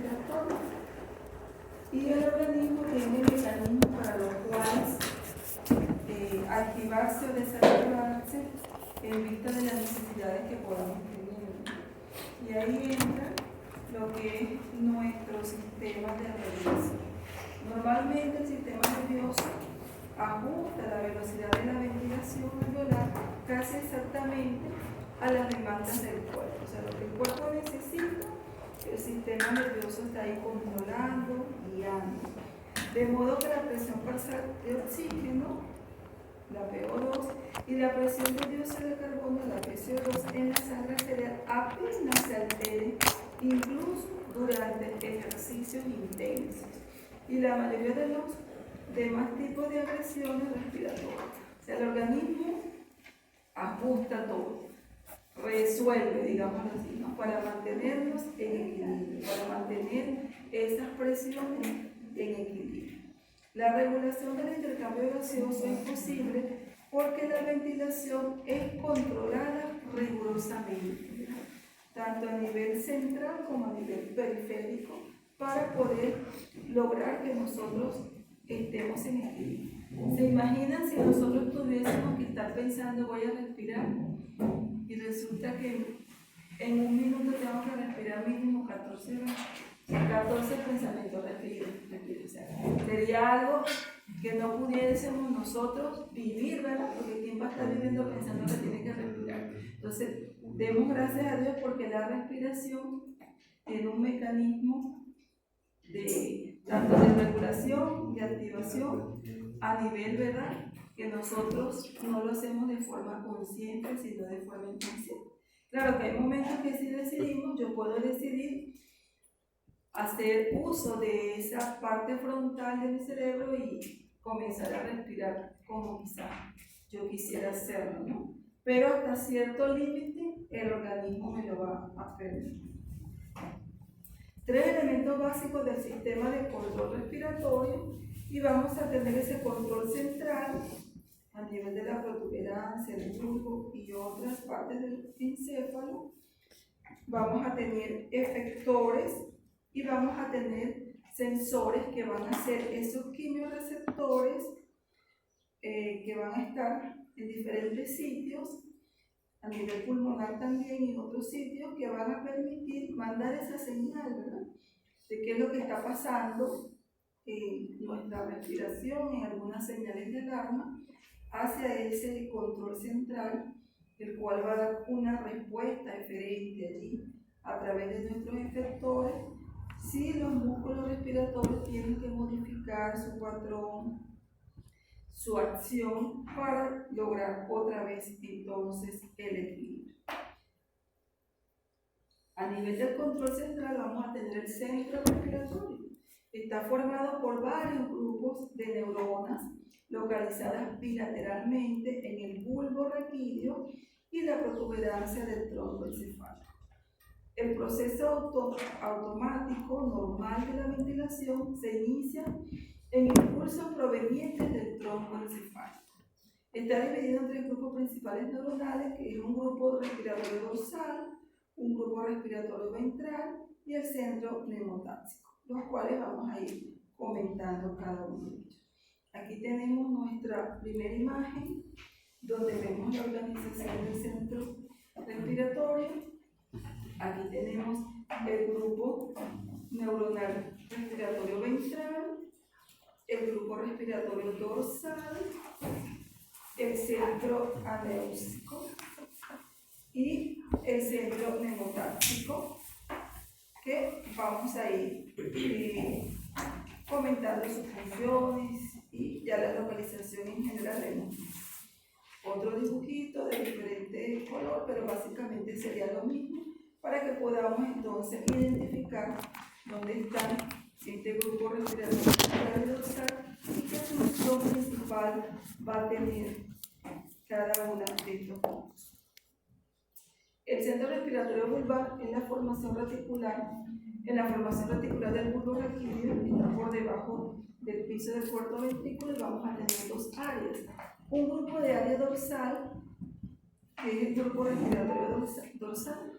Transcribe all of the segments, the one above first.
respiratorio. Y el organismo tiene mecanismos para los cuales activarse o desactivarse en vista de las necesidades que podamos tener. Y ahí entra lo que es nuestro sistema de regulación. Normalmente el sistema nervioso ajusta la velocidad de la ventilación alveolar casi exactamente a las demandas del cuerpo. O sea, lo que el cuerpo necesita, el sistema nervioso está ahí controlando, guiando. De modo que la presión parcial de oxígeno, la PO2, y la presión de dióxido de carbono, la PCO2, en la sangre arterial apenas se altere, incluso durante ejercicios intensos. Y la mayoría de los demás tipos de agresiones respiratorias. O sea, el organismo ajusta todo, resuelve, digamos así, ¿no? Para mantenernos en equilibrio, para mantener esas presiones en equilibrio. La regulación del intercambio gaseoso es posible porque la ventilación es controlada rigurosamente, tanto a nivel central como a nivel periférico, para poder lograr que nosotros estemos en equilibrio. ¿Se imaginan si nosotros tuviésemos que estar pensando voy a respirar y resulta que en un minuto tengo que respirar mínimo 14 pensamientos? Respiro. O sea, sería algo que no pudiésemos nosotros vivir, ¿verdad? Porque ¿quién va a estar viviendo pensando que tiene que respirar? Entonces, demos gracias a Dios porque la respiración tiene un mecanismo tanto de regulación, de activación, a nivel, ¿verdad?, que nosotros no lo hacemos de forma consciente, sino de forma inconsciente. Claro que hay momentos que sí decidimos, yo puedo decidir hacer uso de esa parte frontal de mi cerebro y comenzar a respirar como quizá yo quisiera hacerlo, ¿no? Pero hasta cierto límite el organismo me lo va a permitir. 3 elementos básicos del sistema de control respiratorio, y vamos a tener ese control central a nivel de la protuberancia, del bulbo y otras partes del encéfalo. Vamos a tener efectores y vamos a tener sensores que van a ser esos quimiorreceptores que van a estar en diferentes sitios, a nivel pulmonar también y en otros sitios, que van a permitir mandar esa señal, ¿verdad?, de qué es lo que está pasando en nuestra respiración, en algunas señales de alarma, hacia ese control central, el cual va a dar una respuesta diferente allí a través de nuestros efectores si los músculos respiratorios tienen que modificar su patrón, su acción, para lograr otra vez entonces el equilibrio. A nivel del control central vamos a tener el centro respiratorio. Está formado por varios grupos de neuronas localizadas bilateralmente en el bulbo raquídeo y la protuberancia del tronco encefálico. El proceso automático normal de la ventilación se inicia en impulsos provenientes del tronco encefálico. Está dividido en 3 grupos principales neuronales, que es un grupo respiratorio dorsal, un grupo respiratorio ventral y el centro pneumotáxico, los cuales vamos a ir comentando cada uno de ellos. Aquí tenemos nuestra primera imagen, donde vemos la organización del centro respiratorio. Aquí tenemos el grupo neuronal respiratorio ventral, el grupo respiratorio dorsal, el centro anéusico y el centro pneumotáxico, que vamos a ir comentando sus funciones y ya la localización en general. Vemos otro dibujito de diferente color, pero básicamente sería lo mismo, para que podamos entonces identificar dónde está este grupo respiratorio dorsal y qué función principal va a tener cada una de estos puntos. El centro respiratorio vulvar es la formación reticular. En la formación reticular del bulbo raquídeo está por debajo del piso del cuarto ventrículo, y vamos a tener 2 áreas. Un grupo de área dorsal, que es el grupo respiratorio dorsal,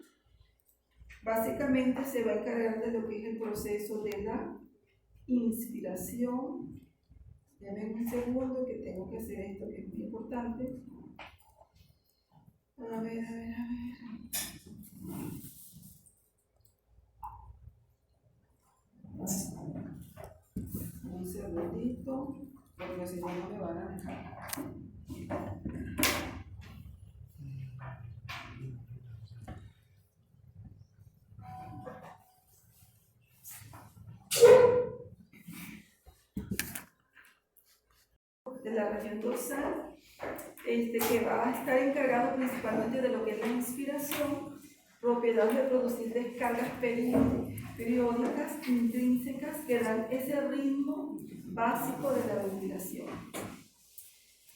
Básicamente se va a encargar de lo que es el proceso de la inspiración. Denme un segundo que tengo que hacer esto que es muy importante. A ver. Un segundito, porque si no, no me van a dejar. De la región dorsal, que va a estar encargado principalmente de lo que es la inspiración, propiedad de producir descargas periódicas intrínsecas que dan ese ritmo básico de la ventilación.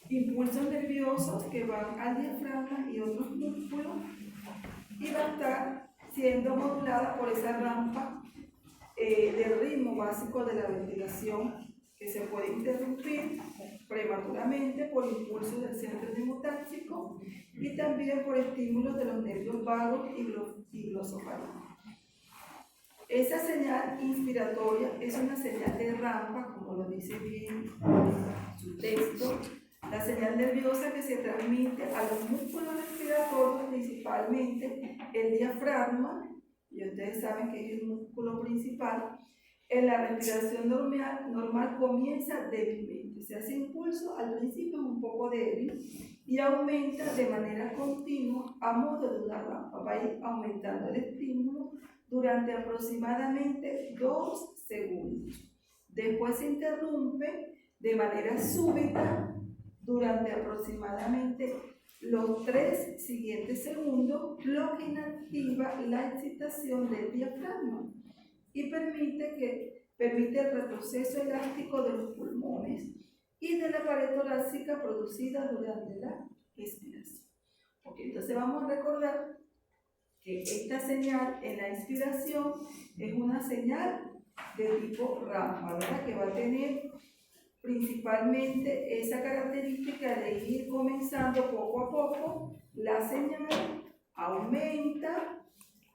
Impulsos nerviosos que van al diafragma y otros músculos y va a estar siendo modulada por esa rampa del ritmo básico de la ventilación que se puede interrumpir prematuramente por impulsos del centro neurotáxico y también por estímulos de los nervios vagos y glosofaringos. Esa señal inspiratoria es una señal de rampa, como lo dice bien su texto, la señal nerviosa que se transmite a los músculos respiratorios, principalmente el diafragma, y ustedes saben que es el músculo principal. En la respiración normal comienza débilmente, se hace impulso, al principio es un poco débil y aumenta de manera continua a modo de una rampa, va a ir aumentando el estímulo durante aproximadamente 2 segundos. Después se interrumpe de manera súbita durante aproximadamente los 3 siguientes segundos, lo que inactiva la excitación del diafragma y permite el retroceso elástico de los pulmones y de la pared torácica producida durante la expiración. Okay, entonces vamos a recordar que esta señal en la inspiración es una señal de tipo rampa, ¿verdad? Que va a tener principalmente esa característica de ir comenzando poco a poco, la señal aumenta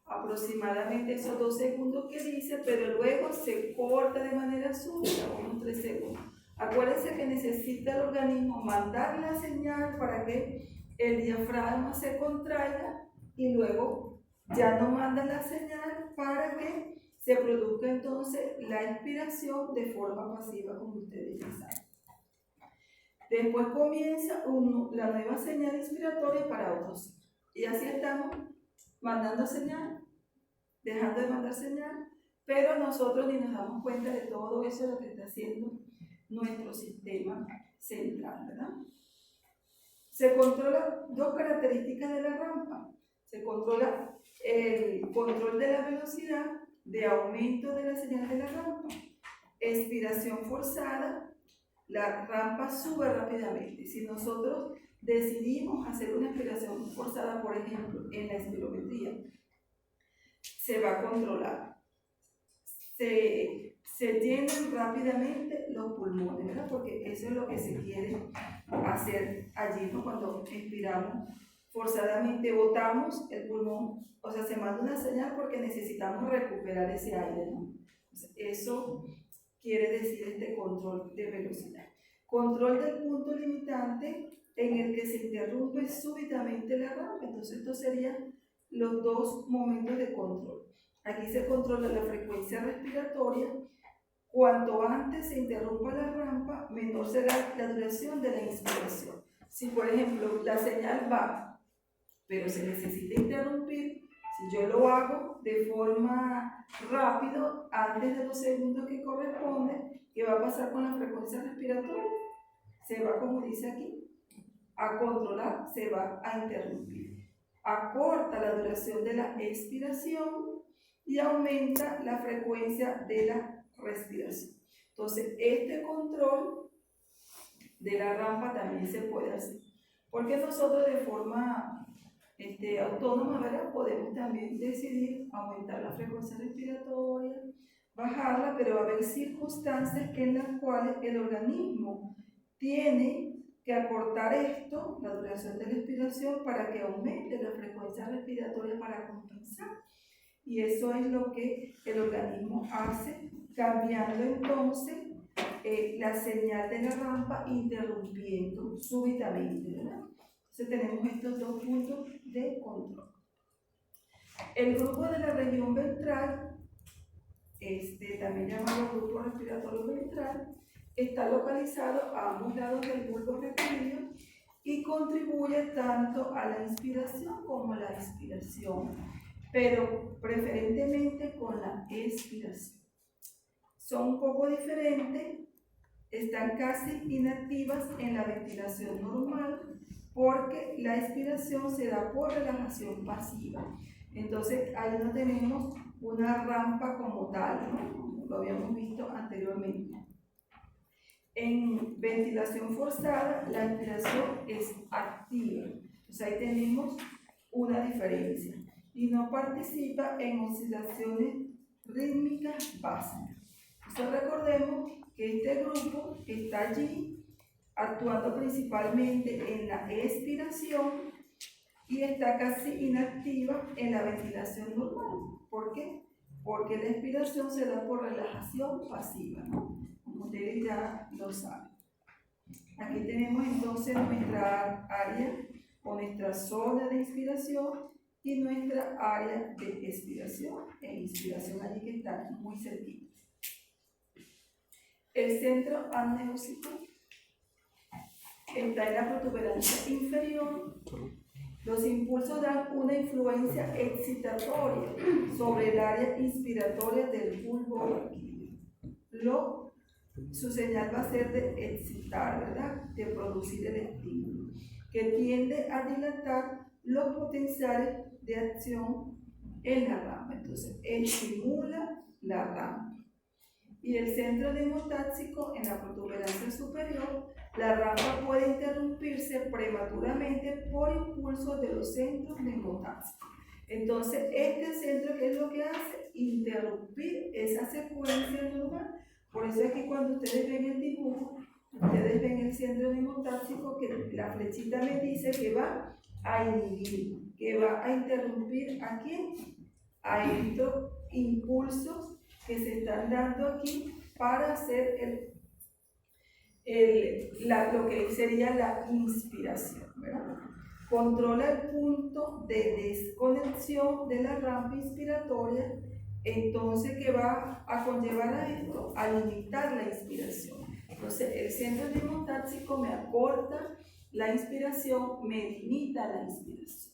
aproximadamente esos 2 segundos que dice, pero luego se corta de manera súbita, unos 3 segundos. Acuérdense que necesita el organismo mandar la señal para que el diafragma se contraiga y luego ya no manda la señal para que se produzca entonces la inspiración de forma pasiva, como ustedes ya saben. Después comienza la nueva señal inspiratoria para otros. Y así estamos mandando señal, dejando de mandar señal, pero nosotros ni nos damos cuenta de todo eso lo que está haciendo nuestro sistema central, ¿verdad? Se controlan 2 características de la rampa. Se controla el control de la velocidad de aumento de la señal de la rampa. Expiración forzada, la rampa sube rápidamente. Si nosotros decidimos hacer una expiración forzada, por ejemplo, en la espirometría, se va a controlar. Se llenan rápidamente los pulmones, ¿verdad? Porque eso es lo que se quiere hacer allí, ¿no? Cuando expiramos forzadamente, botamos el pulmón, o sea, se manda una señal porque necesitamos recuperar ese aire, ¿no? Eso quiere decir este control de velocidad. Control del punto limitante en el que se interrumpe súbitamente la rampa. Entonces, estos serían los 2 momentos de control. Aquí se controla la frecuencia respiratoria. Cuanto antes se interrumpa la rampa, menor será la duración de la inspiración. Si, por ejemplo, la señal va, pero se necesita interrumpir, si yo lo hago de forma rápido, antes de los segundos que corresponde, ¿qué va a pasar con la frecuencia respiratoria? Se va, como dice aquí, a controlar, se va a interrumpir. Acorta la duración de la expiración y aumenta la frecuencia de la respiración. Entonces, este control de la rampa también se puede hacer. Porque nosotros de forma autónoma, ¿verdad? Podemos también decidir aumentar la frecuencia respiratoria, bajarla, pero va a haber circunstancias en las cuales el organismo tiene que acortar esto, la duración de la respiración, para que aumente la frecuencia respiratoria para compensar. y eso es lo que el organismo hace, cambiando entonces la señal de la rampa, interrumpiendo súbitamente, ¿verdad? Entonces tenemos estos dos puntos de control. El grupo de la región ventral, también llamado grupo respiratorio ventral, está localizado a ambos lados del bulbo rectilineo y contribuye tanto a la inspiración como a la expiración, pero preferentemente con la expiración. Son un poco diferentes, están casi inactivas en la ventilación normal porque la expiración se da por relajación pasiva. Entonces ahí no tenemos una rampa como tal, ¿no? Lo habíamos visto anteriormente. En ventilación forzada, la inspiración es activa. Entonces ahí tenemos una diferencia. Y no participa en oscilaciones rítmicas básicas. Entonces recordemos que este grupo está allí actuando principalmente en la expiración y está casi inactiva en la ventilación normal. ¿Por qué? Porque la expiración se da por relajación pasiva, ¿no? Como ustedes ya lo saben. Aquí tenemos entonces nuestra área o nuestra zona de inspiración y nuestra área de expiración e inspiración allí que está muy cerquita. El centro amniótico está en la protuberancia inferior. Los impulsos dan una influencia excitatoria sobre el área inspiratoria del bulbo vaquídeo. Su señal va a ser de excitar, ¿verdad? De producir el estímulo, que tiende a dilatar los potenciales de acción en la rama. Entonces, estimula la rama. Y el centro neumotáxico en la protuberancia superior, la rama puede interrumpirse prematuramente por impulsos de los centros neumotáxicos. Entonces, este centro, ¿qué es lo que hace? Interrumpir esa secuencia normal. Por eso es que cuando ustedes ven el dibujo, ustedes ven el centro neumotáxico, que la flechita me dice que va a inhibir, que va a interrumpir ¿a quién? A estos impulsos que se están dando aquí para hacer lo que sería la inspiración, ¿verdad? Controla el punto de desconexión de la rampa inspiratoria, entonces que va a conllevar a esto, a limitar la inspiración. Entonces el centro neumotáxico me acorta la inspiración, me limita la inspiración.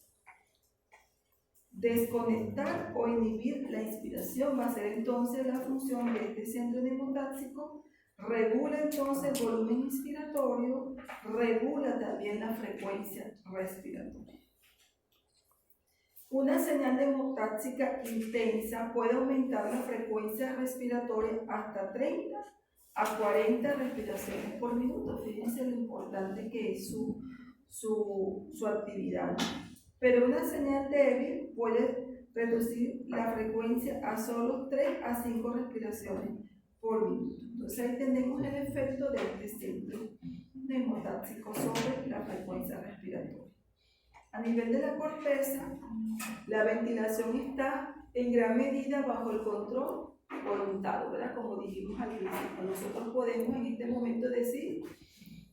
Desconectar o inhibir la inspiración va a ser entonces la función de este centro neumotáxico. Regula entonces el volumen inspiratorio, regula también la frecuencia respiratoria. Una señal neumotáxica intensa puede aumentar la frecuencia respiratoria hasta 30 a 40 respiraciones por minuto. Fíjense lo importante que es su actividad. Pero una señal débil puede reducir la frecuencia a solo 3 a 5 respiraciones por minuto. Entonces ahí tenemos el efecto de este centro neumotáxico sobre la frecuencia respiratoria. A nivel de la corteza, la ventilación está en gran medida bajo el control voluntario, ¿verdad? Como dijimos al principio, nosotros podemos en este momento decir,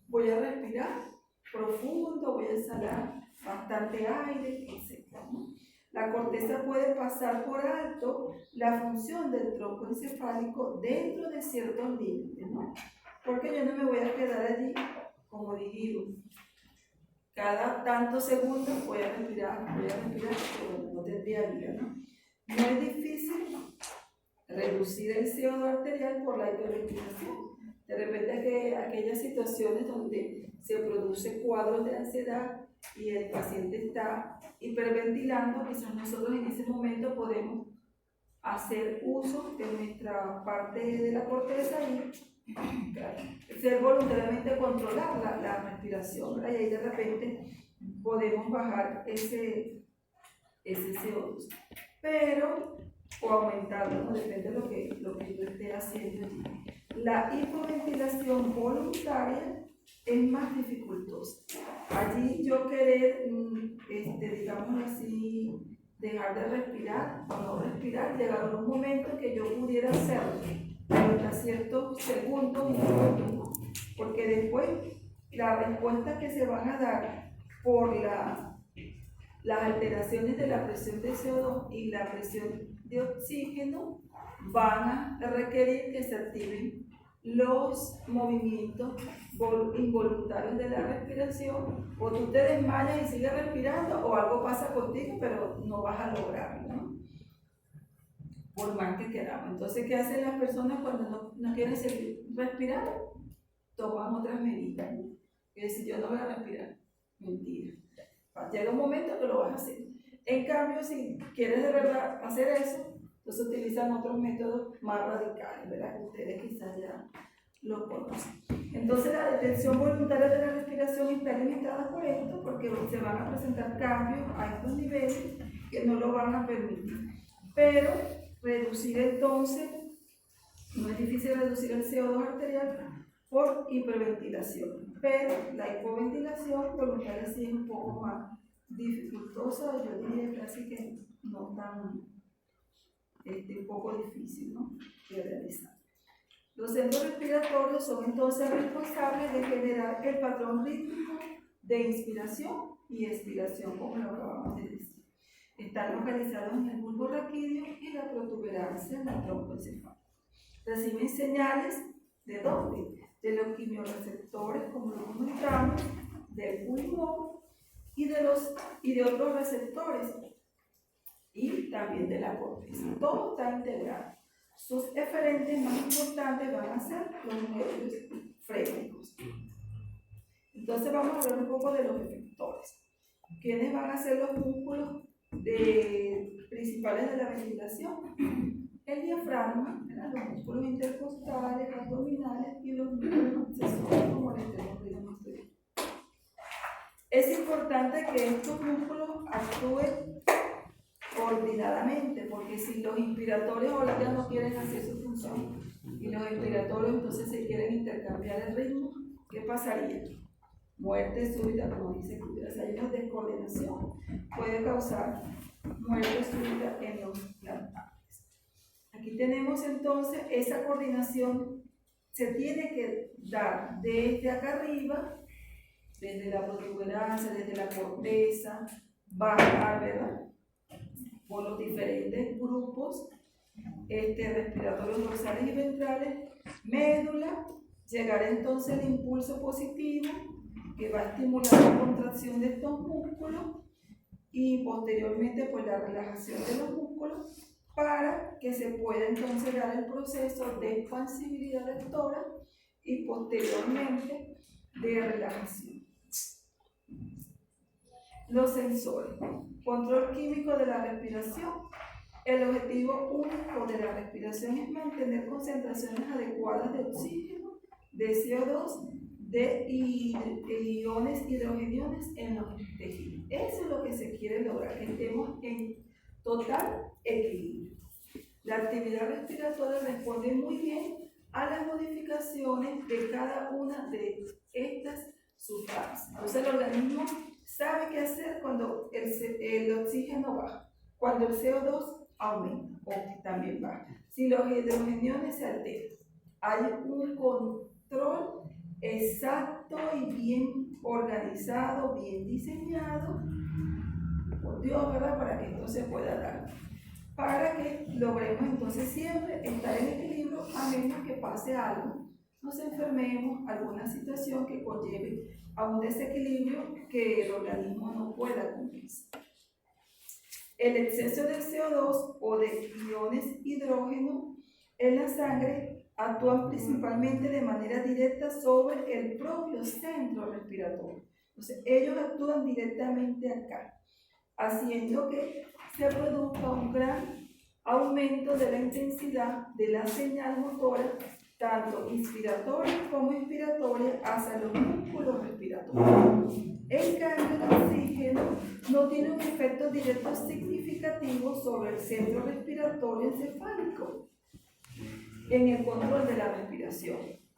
voy a respirar profundo, voy a exhalar bastante aire, etc., ¿no? La corteza puede pasar por alto la función del tronco encefálico dentro de ciertos límites, ¿no? Porque yo no me voy a quedar allí, como dijimos, cada tantos segundos voy a respirar, pero no tendría vida, ¿no? No es difícil reducir el CO2 arterial por la hiperventilación. De repente que aquellas situaciones donde se produce cuadros de ansiedad y el paciente está hiperventilando, quizás nosotros en ese momento podemos hacer uso de nuestra parte de la corteza y ser voluntariamente controlar la respiración, ¿verdad? Y ahí de repente podemos bajar ese CO2, pero o aumentarlo, ¿no? Depende de lo que yo esté haciendo allí. La hipoventilación voluntaria es más dificultosa. Allí yo querer, digamos así, dejar de respirar o no respirar, llegar un momento en que yo pudiera hacerlo, hasta ciertos segundos y minutos, ¿no? Porque después las respuestas que se van a dar por las alteraciones de la presión de CO2 y la presión de oxígeno van a requerir que se activen los movimientos involuntarios de la respiración, o tú te desmayas y sigues respirando, o algo pasa contigo, pero no vas a lograrlo, ¿no? Por más que queramos. Entonces, ¿qué hacen las personas cuando no quieren seguir respirando? Toman otras medidas, ¿no? Es decir, yo no voy a respirar. Mentira. Llega un momento que lo vas a hacer. En cambio, si quieres de verdad hacer eso, entonces utilizan otros métodos más radicales, ¿verdad? Que ustedes quizás ya lo conocen. Entonces, la detención voluntaria de la respiración está limitada por esto, porque se van a presentar cambios a estos niveles que no lo van a permitir. Pero reducir entonces, no es difícil reducir el CO2 arterial por hiperventilación, pero la hipoventilación voluntaria sí es un poco más dificultosa, yo diría casi que no tan, un poco difícil, ¿no?, de realizar. Los centros respiratorios son entonces responsables de generar el patrón rítmico de inspiración y expiración, como lo acabamos de decir. Están localizados en el bulbo raquídeo y la protuberancia del tronco encefálico. Reciben señales ¿de dónde? De los quimiorreceptores, como lo comentamos, del pulmón y de otros receptores, y también de la corteza. Todo está integrado. Sus eferentes más importantes van a ser los nervios frénicos. Entonces vamos a ver un poco de los efectores. ¿Quiénes van a ser los músculos principales de la ventilación? El diafragma, los músculos intercostales, abdominales y los músculos accesorios como el esternocleidomastoideo. Es importante que estos músculos actúen coordinadamente, porque si los inspiratorios ahorita no quieren hacer su función y los expiratorios entonces se quieren intercambiar el ritmo, ¿qué pasaría? Muerte súbita, como dice Kubler. Si hay una descoordinación, puede causar muerte súbita en los plantares. Aquí tenemos entonces esa coordinación, se tiene que dar desde acá arriba, desde la protuberancia, desde la corteza, bajar, ¿verdad?, por los diferentes grupos respiratorios dorsales y ventrales, médula, llegar entonces el impulso positivo que va a estimular la contracción de estos músculos y posteriormente pues la relajación de los músculos para que se pueda entonces dar el proceso de expansibilidad del tórax y posteriormente de relajación. Los sensores. Control químico de la respiración. El objetivo único de la respiración es mantener concentraciones adecuadas de oxígeno, de CO2, de iones hidrogeniones en los tejidos. Eso es lo que se quiere lograr, que estemos en total equilibrio. La actividad respiratoria responde muy bien a las modificaciones de cada una de estas sustancias. Entonces el organismo sabe qué hacer cuando el oxígeno baja, cuando el CO2 aumenta o también baja, si los hidrogeniones se alteran. Hay un control exacto y bien organizado, bien diseñado por Dios, ¿verdad?, para que esto se pueda dar, para que logremos entonces siempre estar en equilibrio, a menos que pase algo, nos enfermemos, alguna situación que conlleve a un desequilibrio que el organismo no pueda compensar. El exceso de CO2 o de iones hidrógeno en la sangre actúan principalmente de manera directa sobre el propio centro respiratorio. Entonces, ellos actúan directamente acá, haciendo que se produzca un gran aumento de la intensidad de la señal motora, tanto inspiratoria como expiratoria, hacia los músculos respiratorios. En cambio, el oxígeno no tiene un efecto directo significativo sobre el centro respiratorio encefálico en el control de la respiración.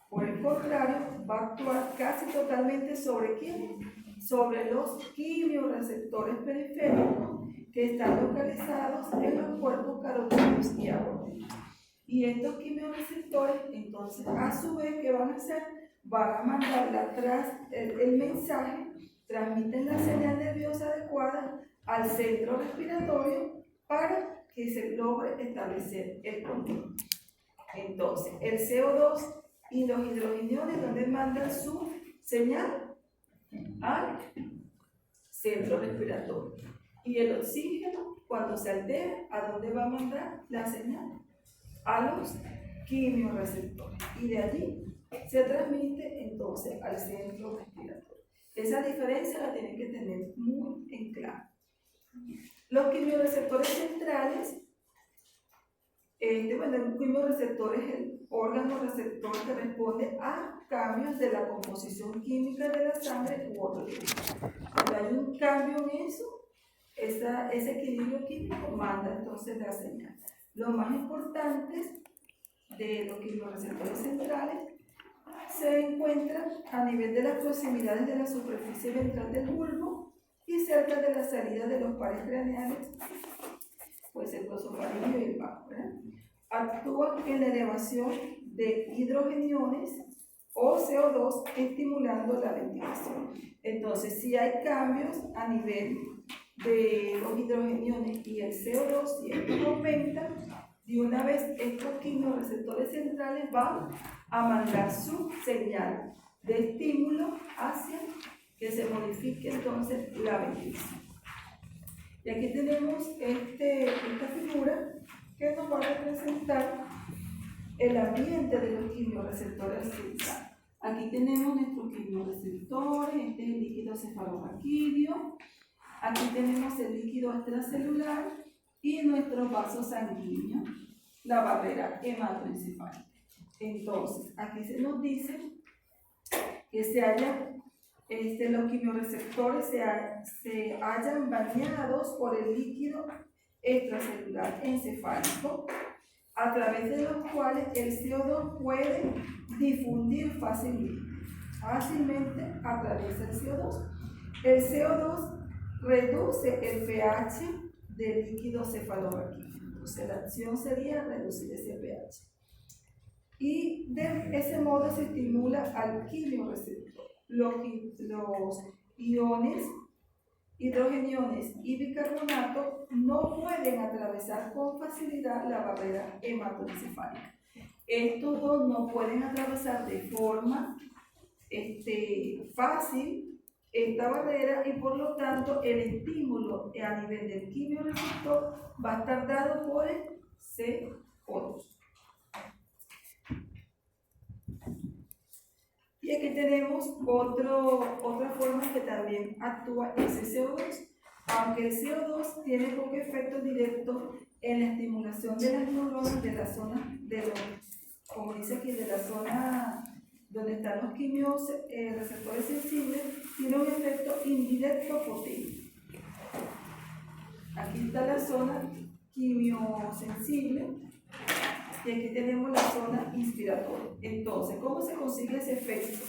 Por el contrario, va a actuar casi totalmente sobre ¿quién? Sobre los quimiorreceptores periféricos, que están localizados en los cuerpos carotídeos y aórticos. Y estos quimiorreceptores, entonces, a su vez, ¿qué van a hacer? Van a mandar el mensaje, transmiten la señal nerviosa adecuada al centro respiratorio para que se logre establecer el control. Entonces, el CO2 y los hidrogeniones, ¿dónde mandan su señal? Al centro respiratorio. Y el oxígeno, cuando se altera, ¿a dónde va a mandar la señal? A los quimiorreceptores. Y de allí se transmite entonces al centro respiratorio. Esa diferencia la tienen que tener muy en claro. Los quimiorreceptores centrales, el quimiorreceptor es el órgano receptor que responde a cambios de la composición química de la sangre u otro tipo. Cuando hay un cambio en eso, ese equilibrio químico manda entonces la señal. Los más importantes de los quimiorreceptores centrales se encuentran a nivel de las proximidades de la superficie ventral del bulbo y cerca de la salida de los pares craneales, pues el prosofaringio y el bajo, ¿verdad? Actúan en la elevación de hidrogeniones o CO2 estimulando la ventilación. Entonces, si hay cambios a nivel de los hidrogeniones y el CO2, si estos aumentan, de una vez estos quimiorreceptores centrales van a mandar su señal de estímulo hacia que se modifique entonces la ventilación. Y aquí tenemos esta figura que nos va a representar el ambiente de los quimiorreceptores centrales. Aquí tenemos nuestros quimiorreceptores, este es el líquido cefalorraquídeo, aquí tenemos el líquido extracelular y nuestros vasos sanguíneos, la barrera hematoencefálica. Entonces, aquí se nos dice que los quimiorreceptores se hallan bañados por el líquido extracelular encefálico, a través de los cuales el CO2 puede difundir fácilmente atraviesa el CO2. El CO2 reduce el pH del líquido cefalorraquídeo. Entonces la acción sería reducir ese pH. Y de ese modo se estimula al quimiorreceptor. Los iones, hidrogeniones y bicarbonato no pueden atravesar con facilidad la barrera hematoencefálica. Estos dos no pueden atravesar de forma fácil esta barrera y por lo tanto el estímulo a nivel del quimiorreceptor va a estar dado por el CO2. Y aquí tenemos otra forma que también actúa ese CO2. Aunque el CO2 tiene poco efecto directo en la estimulación de las neuronas de la zona, como dice aquí, de la zona donde están los quimiorreceptores sensibles, tiene un efecto indirecto potente. Aquí está la zona quimiosensible y aquí tenemos la zona inspiratoria. Entonces, ¿cómo se consigue ese efecto?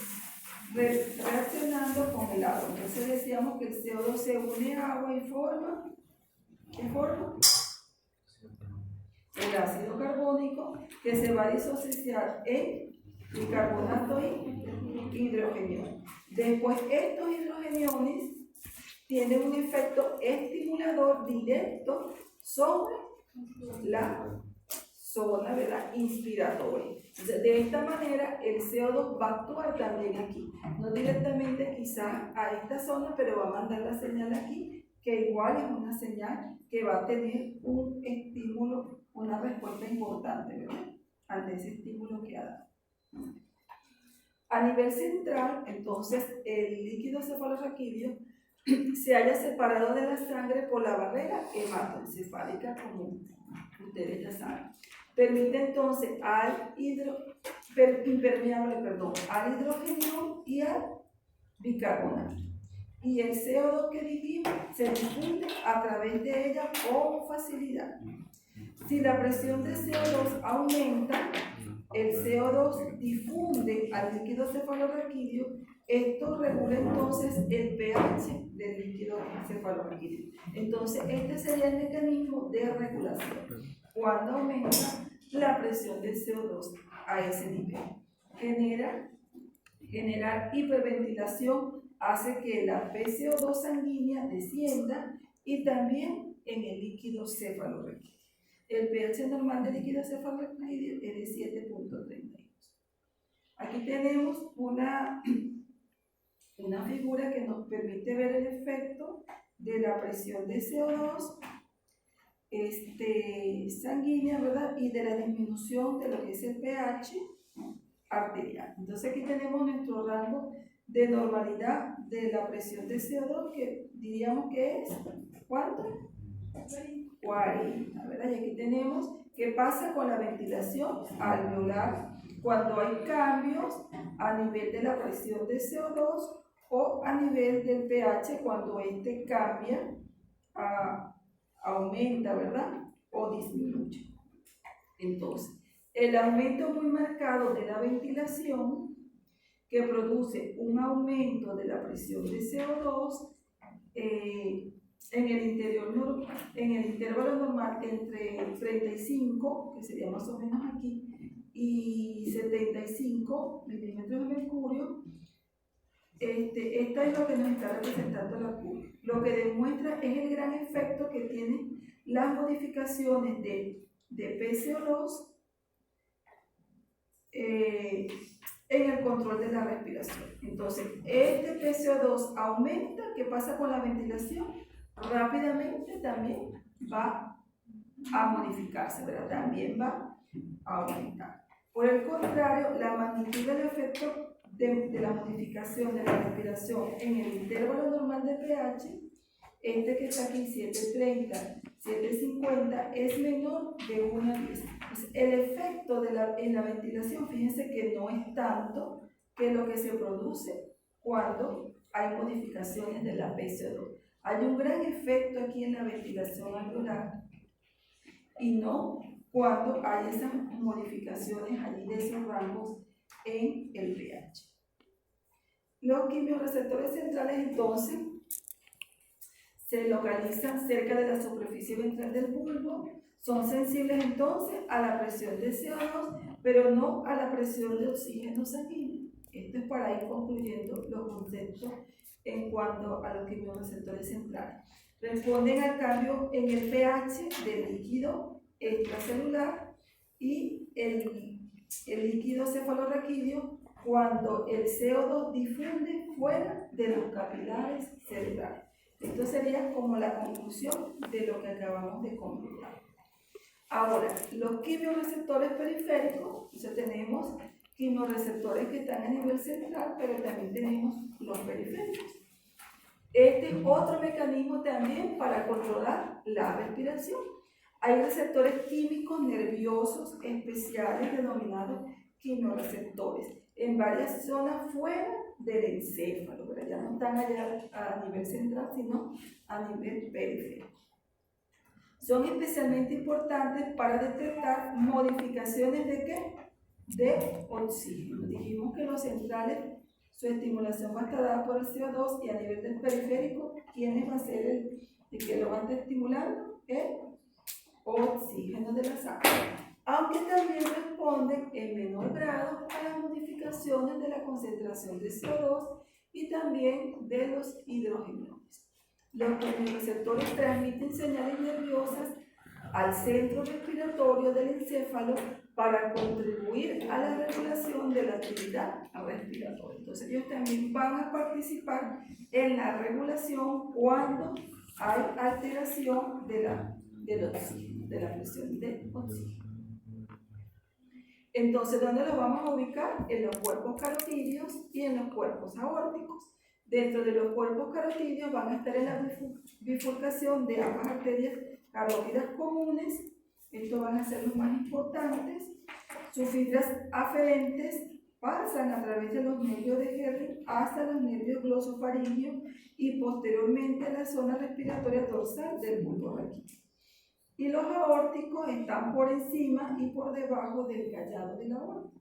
Reaccionando con el agua. Entonces decíamos que el CO2 se une a agua y forma, ¿qué forma? El ácido carbónico, que se va a disociar en bicarbonato y hidrogenio. Después estos hidrogeniones tienen un efecto estimulador directo sobre la zona, ¿verdad?, inspiratoria. Entonces, de esta manera el CO2 va a actuar también aquí, no directamente quizás a esta zona, pero va a mandar la señal aquí, que igual es una señal que va a tener un estímulo, una respuesta importante, ¿verdad?, ante ese estímulo que ha dado. A nivel central, entonces, el líquido cefalorraquídeo se haya separado de la sangre por la barrera hematoencefálica, como ustedes ya saben. Permite entonces al hidrógeno y al bicarbonato. Y el CO2 que dijimos se difunde a través de ella con facilidad. Si la presión de CO2 aumenta, el CO2 difunde al líquido cefalorraquídeo, esto regula entonces el pH del líquido cefalorraquídeo. Entonces, este sería el mecanismo de regulación. Cuando aumenta la presión del CO2 a ese nivel, generar hiperventilación hace que la PCO2 sanguínea descienda y también en el líquido cefalorraquídeo. El pH normal del líquido cefalorraquídeo es de 7.32. Aquí tenemos una figura que nos permite ver el efecto de la presión de CO2 sanguínea, ¿verdad? Y de la disminución de lo que es el pH arterial. Entonces aquí tenemos nuestro rango de normalidad de la presión de CO2, que diríamos que es, ¿cuánto? 40, ¿verdad? Y aquí tenemos qué pasa con la ventilación alveolar cuando hay cambios a nivel de la presión de CO2 o a nivel del pH cuando este cambia, aumenta, ¿verdad? O disminuye. Entonces, el aumento muy marcado de la ventilación, que produce un aumento de la presión de CO2 en el intervalo normal entre 35, que sería más o menos aquí, y 75 milímetros de mercurio. Esta es lo que nos está representando la curva. Lo que demuestra es el gran efecto que tienen las modificaciones de PCO2 en el control de la respiración. Entonces, este PCO2 aumenta. ¿Qué pasa con la ventilación? Rápidamente también va a modificarse, ¿verdad? También va a aumentar. Por el contrario, la magnitud del efecto de la modificación de la respiración en el intervalo normal de pH, que está aquí, 730, 750, es menor de 1 a 10. Pues el efecto en la ventilación, fíjense que no es tanto que lo que se produce cuando hay modificaciones de la PCO2. Hay un gran efecto aquí en la ventilación alveolar y no cuando hay esas modificaciones allí de esos rangos en el pH. Los quimiorreceptores centrales entonces se localizan cerca de la superficie ventral del bulbo, son sensibles entonces a la presión de CO2, pero no a la presión de oxígeno sanguíneo. Esto es para ir concluyendo los conceptos en cuanto a los quimiorreceptores centrales. Responden al cambio en el pH del líquido extracelular y el líquido cefalorraquídeo cuando el CO2 difunde fuera de los capilares cerebrales. Esto sería como la conclusión de lo que acabamos de comentar. Ahora, los quimiorreceptores periféricos, entonces tenemos quimiorreceptores que están a nivel central, pero también tenemos los periféricos. Este es otro mecanismo también para controlar la respiración. Hay receptores químicos nerviosos especiales denominados quimiorreceptores en varias zonas fuera del encéfalo, pero ya no están allá a nivel central, sino a nivel periférico. Son especialmente importantes para detectar modificaciones ¿de qué? De oxígeno. Dijimos que los centrales, su estimulación va a estar dada por el CO2 y a nivel del periférico, ¿quiénes va a ser el que lo va a estar estimulando? El oxígeno de la sangre. Aunque también responden en menor grado a las modificaciones de la concentración de CO2 y también de los hidrogeniones. Los quimiorreceptores transmiten señales nerviosas al centro respiratorio del encéfalo para contribuir a la regulación de la actividad respiratoria. Entonces ellos también van a participar en la regulación cuando hay alteración del oxígeno, de la presión de oxígeno. Entonces, ¿dónde los vamos a ubicar? En los cuerpos carotídeos y en los cuerpos aórticos. Dentro de los cuerpos carotídeos van a estar en la bifurcación de ambas arterias carótidas comunes. Estos van a ser los más importantes. Sus fibras aferentes pasan a través de los nervios de Henry hasta los nervios glosofaringeos y posteriormente a la zona respiratoria dorsal del bulbo raquídeo. y los aórticos están por encima y por debajo del callado de la aorta.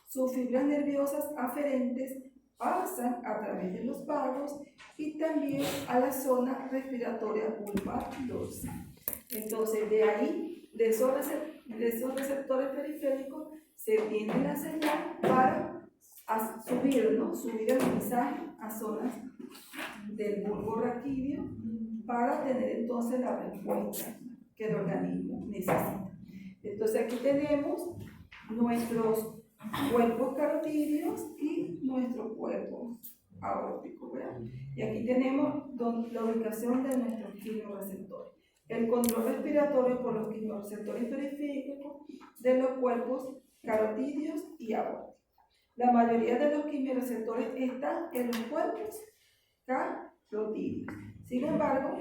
Sus fibras nerviosas aferentes pasan a través de los vagos y también a la zona respiratoria vulvar dorsal. Entonces, de ahí, de esos receptores periféricos, se tiene la señal para subir el mensaje a zonas del bulbo raquídeo para tener entonces la respuesta que el organismo necesita. Entonces, aquí tenemos nuestros cuerpos carotídeos y nuestro cuerpo aórtico, ¿verdad? Y aquí tenemos la ubicación de nuestros quimiorreceptores. El control respiratorio por los quimiorreceptores periféricos de los cuerpos carotídeos y aórticos. La mayoría de los quimiorreceptores están en los cuerpos carotídeos. Sin embargo,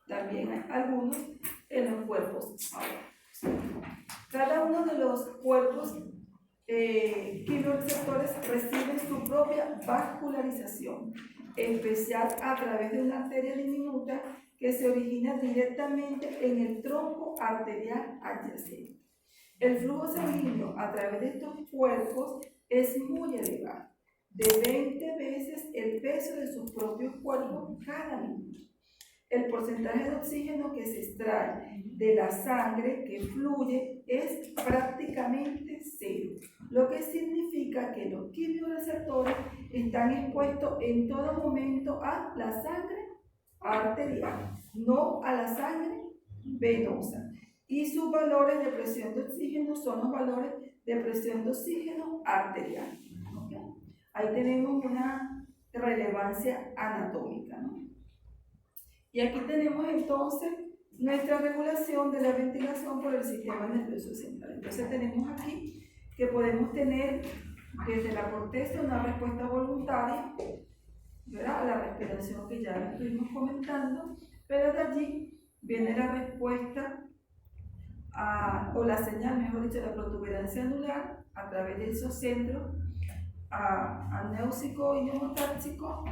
también hay algunos en los cuerpos aórticos. Cada uno de los cuerpos quimiorreceptores recibe su propia vascularización, en especial a través de una arteria diminuta que se origina directamente en el tronco arterial adyacente. El flujo sanguíneo a través de estos cuerpos es muy elevado, de 20 veces el peso de sus propios cuerpos cada minuto. El porcentaje de oxígeno que se extrae de la sangre que fluye es prácticamente cero, lo que significa que los quimiorreceptores están expuestos en todo momento a la sangre arterial, no a la sangre venosa. Y sus valores de presión de oxígeno son los valores de presión de oxígeno arterial. ¿Okay? Ahí tenemos una relevancia anatómica, ¿no? Y aquí tenemos entonces nuestra regulación de la ventilación por el sistema nervioso central. Entonces tenemos aquí que podemos tener desde la corteza una respuesta voluntaria, ¿verdad?, a la respiración que ya estuvimos comentando, pero de allí viene la respuesta o la señal, mejor dicho, la protuberancia anular a través de esos centros anéusico y neumotáxico.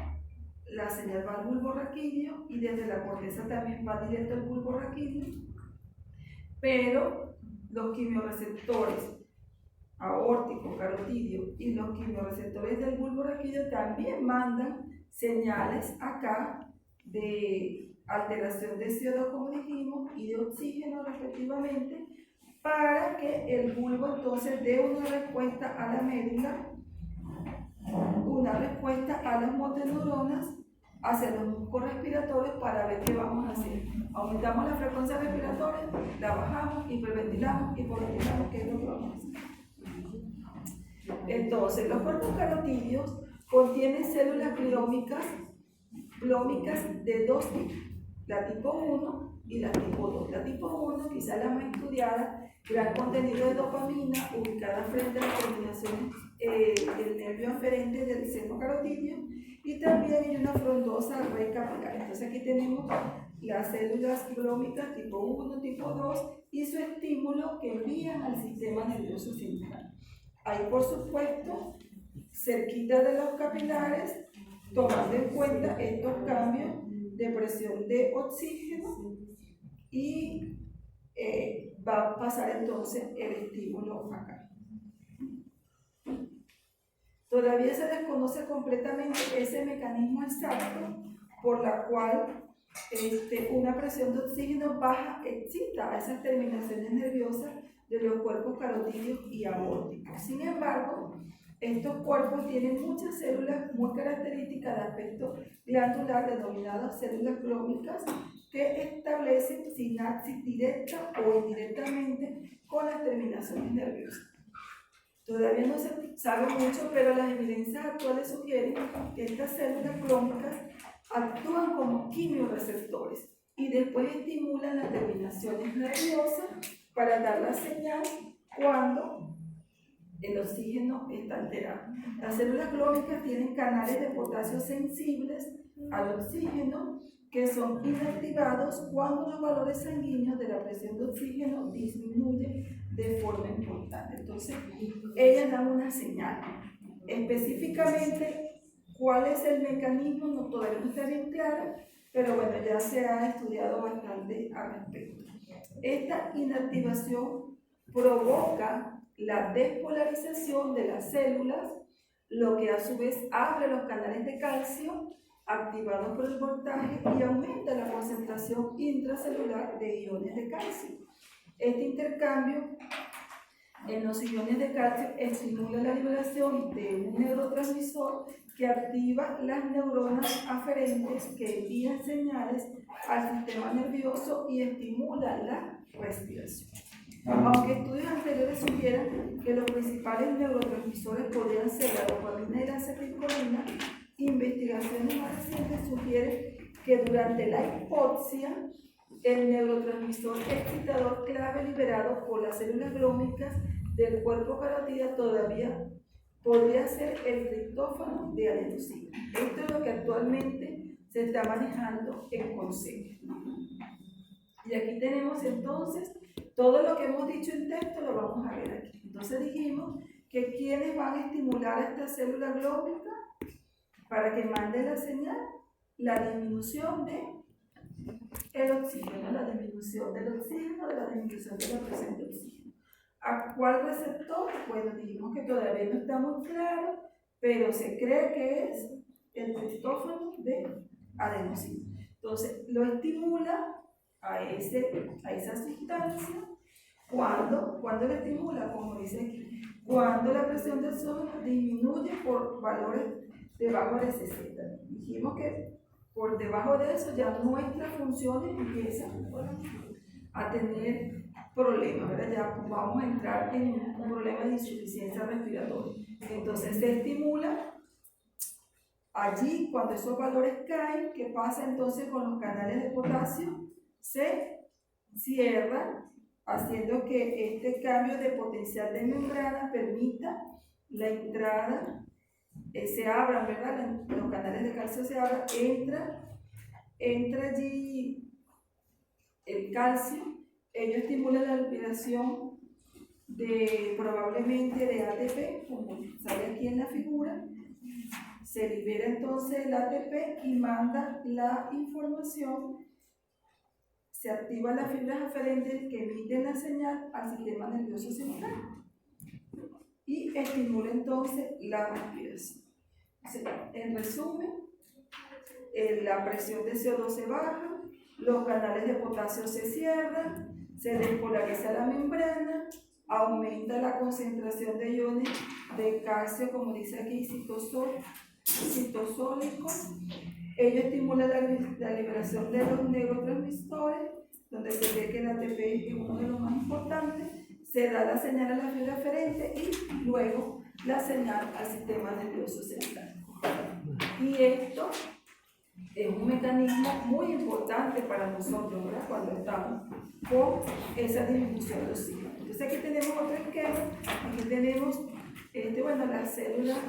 La señal va al bulbo raquídeo y desde la corteza también va directo al bulbo raquídeo, pero los quimiorreceptores aórtico, carotídeo y los quimiorreceptores del bulbo raquídeo también mandan señales acá de alteración de CO2, como dijimos, y de oxígeno respectivamente, para que el bulbo entonces dé una respuesta a la médula, una respuesta a las motoneuronas, hacia los músculos respiratorios para ver qué vamos a hacer. Aumentamos la frecuencia respiratoria, la bajamos, hiperventilamos, hipoventilamos, ¿qué es lo que vamos a hacer? Entonces, los cuerpos carotídeos contienen células gliómicas de dos tipos, la tipo 1 y la tipo 2. La tipo 1, quizá la más estudiada, gran contenido de dopamina, ubicada frente a las terminaciones del nervio aferente del seno carotídeo, y también hay una frondosa red capilar. Entonces aquí tenemos las células glómicas tipo 1, tipo 2 y su estímulo que envían al sistema nervioso central. Ahí, por supuesto, cerquita de los capilares, tomando en cuenta estos cambios de presión de oxígeno, y va a pasar entonces el estímulo acá. Todavía se desconoce completamente ese mecanismo exacto por la cual una presión de oxígeno baja excita a esas terminaciones nerviosas de los cuerpos carotídeos y aórticos. Sin embargo, estos cuerpos tienen muchas células muy características de aspecto glandular, denominadas células glómicas, que establecen sinapsis directa o indirectamente con las terminaciones nerviosas. Todavía no se sabe mucho, pero las evidencias actuales sugieren que estas células glómicas actúan como quimiorreceptores y después estimulan las terminaciones nerviosas para dar la señal cuando el oxígeno está alterado. Las células glómicas tienen canales de potasio sensibles al oxígeno que son inactivados cuando los valores sanguíneos de la presión de oxígeno disminuyen de forma importante. Entonces, ellas dan una señal. Específicamente, ¿cuál es el mecanismo? No, todavía no está bien claro, pero bueno, ya se ha estudiado bastante al respecto. Esta inactivación provoca la despolarización de las células, lo que a su vez abre los canales de calcio activados por el voltaje y aumenta la concentración intracelular de iones de calcio. Este intercambio en los iones de calcio estimula la liberación de un neurotransmisor que activa las neuronas aferentes que envían señales al sistema nervioso y estimula la respiración. Aunque estudios anteriores sugieran que los principales neurotransmisores podrían ser la dopamina y la acetilcolina, investigaciones más recientes sugieren que durante la hipoxia el neurotransmisor excitador clave liberado por las células glómicas del cuerpo carotídeo todavía podría ser el triptófano de adenosina. Esto es lo que actualmente se está manejando en consejo. Y aquí tenemos entonces todo lo que hemos dicho en texto, lo vamos a ver aquí. Entonces dijimos que quienes van a estimular a esta célula glómica para que mande la señal, la disminución de el oxígeno, la disminución del oxígeno, de la disminución de la presión de oxígeno. ¿A cuál receptor? Bueno, dijimos que todavía no está muy claro, pero se cree que es el triptófano de adenosina. Entonces, lo estimula a esa sustancia. ¿Cuándo lo estimula? Como dice aquí, cuando la presión del oxígeno disminuye por valores debajo de 60. Dijimos que por debajo de eso ya nuestras funciones empiezan a tener problemas, ¿verdad? Ya vamos a entrar en un problema de insuficiencia respiratoria. Entonces se estimula allí, cuando esos valores caen, ¿qué pasa entonces con los canales de potasio? Se cierran, haciendo que este cambio de potencial de membrana permita la entrada, se abran, ¿verdad? Los canales de calcio se abran, entra allí el calcio, ello estimula la liberación probablemente de ATP, como sale aquí en la figura. Se libera entonces el ATP y manda la información. Se activan las fibras aferentes que emiten la señal al sistema nervioso central y estimula entonces la respiración. En resumen, la presión de CO2 se baja, los canales de potasio se cierran, se despolariza la membrana, aumenta la concentración de iones de calcio, como dice aquí, citosólicos. Ello estimula la liberación de los neurotransmisores, donde se ve que el ATP es uno de los más importantes. Se da la señal a la fibra aferente y luego la señal al sistema nervioso central. Y esto es un mecanismo muy importante para nosotros, ¿verdad? Cuando estamos con esa disminución de oxígeno. Entonces aquí tenemos otro esquema. Aquí tenemos las células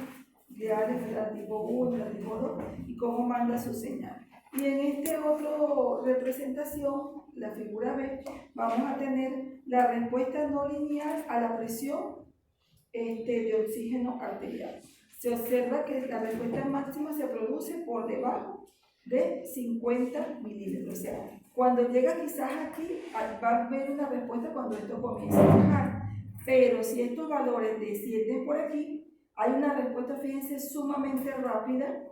gliales, la tipo 1, la tipo 2, y cómo manda su señal. Y en este otro representación, la figura B, vamos a tener la respuesta no lineal a la presión de oxígeno arterial. Se observa que la respuesta máxima se produce por debajo de 50 milímetros. O sea, cuando llega quizás aquí, va a haber una respuesta cuando esto comienza a bajar. Pero si estos valores descienden por aquí, hay una respuesta, fíjense, sumamente rápida.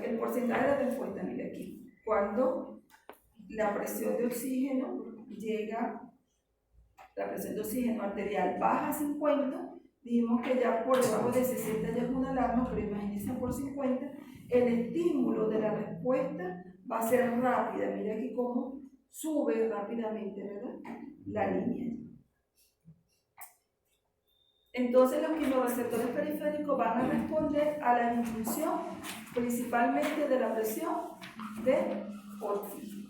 El porcentaje de la respuesta, mire aquí. Cuando la presión de oxígeno arterial baja a 50, dijimos que ya por debajo de 60 ya es una alarma, pero imagínense por 50, el estímulo de la respuesta va a ser rápida. Mira aquí cómo sube rápidamente, ¿verdad? La línea. Entonces los quimioreceptores periféricos van a responder a la disminución principalmente de la presión de oxígeno.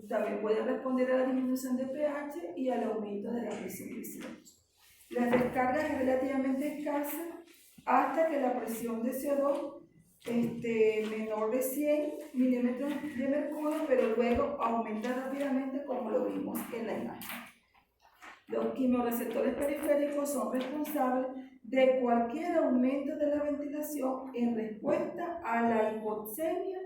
También puede responder a la disminución de pH y al aumento de la presión de CO2. La descarga es relativamente escasa hasta que la presión de CO2 menor de 100 milímetros de mercurio, pero luego aumenta rápidamente, como lo vimos en la imagen. Los quimioreceptores periféricos son responsables de cualquier aumento de la ventilación en respuesta a la hipoxemia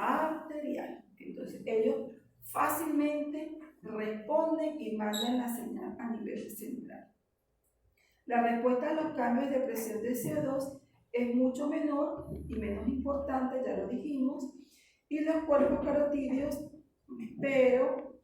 arterial. Entonces ellos fácilmente responden y mandan la señal a nivel central. La respuesta a los cambios de presión de CO2 es mucho menor y menos importante, ya lo dijimos, y los cuerpos carotídeos, pero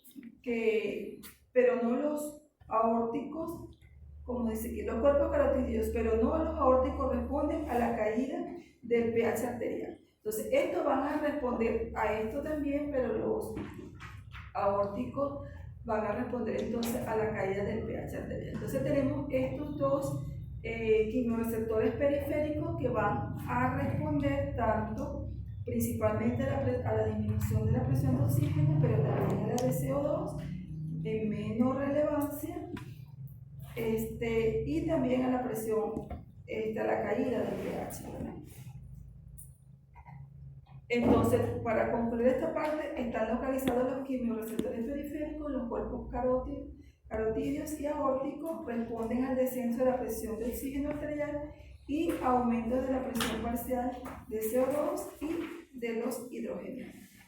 no los aórticos, como dice aquí, los cuerpos carotídeos, pero no los aórticos responden a la caída del pH arterial. Entonces, estos van a responder a esto también, pero los aórticos van a responder entonces a la caída del pH arterial. Entonces, tenemos estos dos quimioreceptores periféricos que van a responder tanto principalmente a la disminución de la presión de oxígeno, pero también a la de CO2 en menor relevancia, y también a la presión, a la caída del pH, ¿verdad? Entonces, para concluir esta parte, están localizados los quimioreceptores periféricos, los cuerpos carotídeos y aórticos, responden al descenso de la presión de oxígeno arterial y aumento de la presión parcial de CO2 y de los hidrógenos.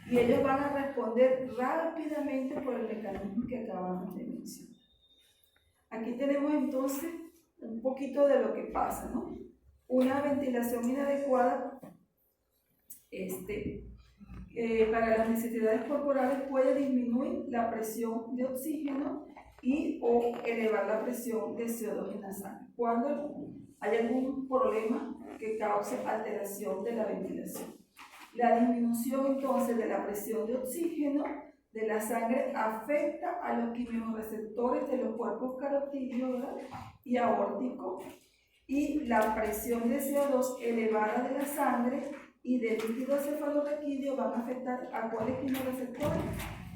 Y ellos van a responder rápidamente por el mecanismo que acabamos de mencionar. Aquí tenemos entonces un poquito de lo que pasa, ¿no? Una ventilación inadecuada para las necesidades corporales puede disminuir la presión de oxígeno o elevar la presión de CO2 en la sangre. Cuando hay algún problema que cause alteración de la ventilación. La disminución entonces de la presión de oxígeno de la sangre afecta a los quimioreceptores de los cuerpos carotídeos y aórticos, y la presión de CO2 elevada de la sangre y del líquido cefalorraquídeo van a afectar a cuáles quimioreceptores,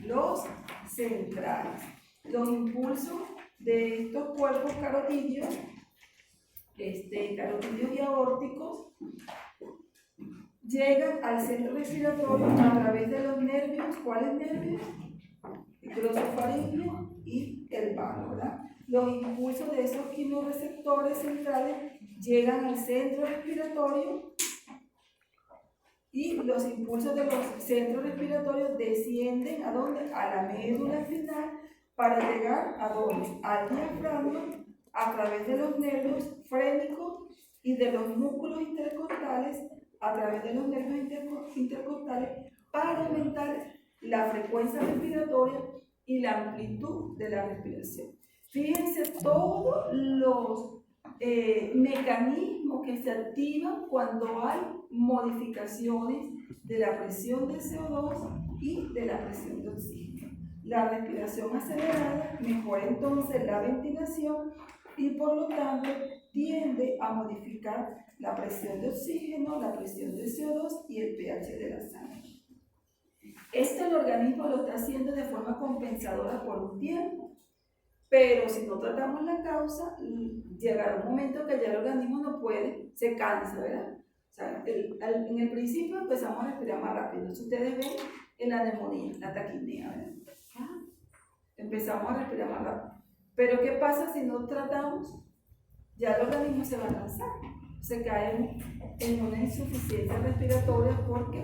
los centrales. Los impulsos de estos cuerpos carotídeos, carotídeos y aórticos, llegan al centro respiratorio a través de los nervios. ¿Cuáles nervios? El glosofaringeo y el vago, ¿verdad? Los impulsos de esos quimioreceptores centrales llegan al centro respiratorio y los impulsos de los centros respiratorios descienden ¿a dónde? A la médula espinal para llegar ¿a dónde? Al diafragma a través de los nervios frénicos y de los músculos intercostales a través de los nervios intercostales para aumentar la frecuencia respiratoria y la amplitud de la respiración. Fíjense todos los mecanismos que se activan cuando hay modificaciones de la presión de CO2 y de la presión de oxígeno. La respiración acelerada mejora entonces la ventilación y por lo tanto tiende a modificar la presión de oxígeno, la presión de CO2 y el pH de la sangre. Esto el organismo lo está haciendo de forma compensadora por un tiempo, pero si no tratamos la causa, llegará un momento que ya el organismo no puede, se cansa, ¿verdad? O sea, en el principio empezamos a respirar más rápido. Si ustedes ven en la neumonía, la taquipnea, ¿verdad? Empezamos a respirar más rápido. Pero ¿qué pasa si no tratamos? Ya el organismo se va a cansar, se cae en una insuficiencia respiratoria porque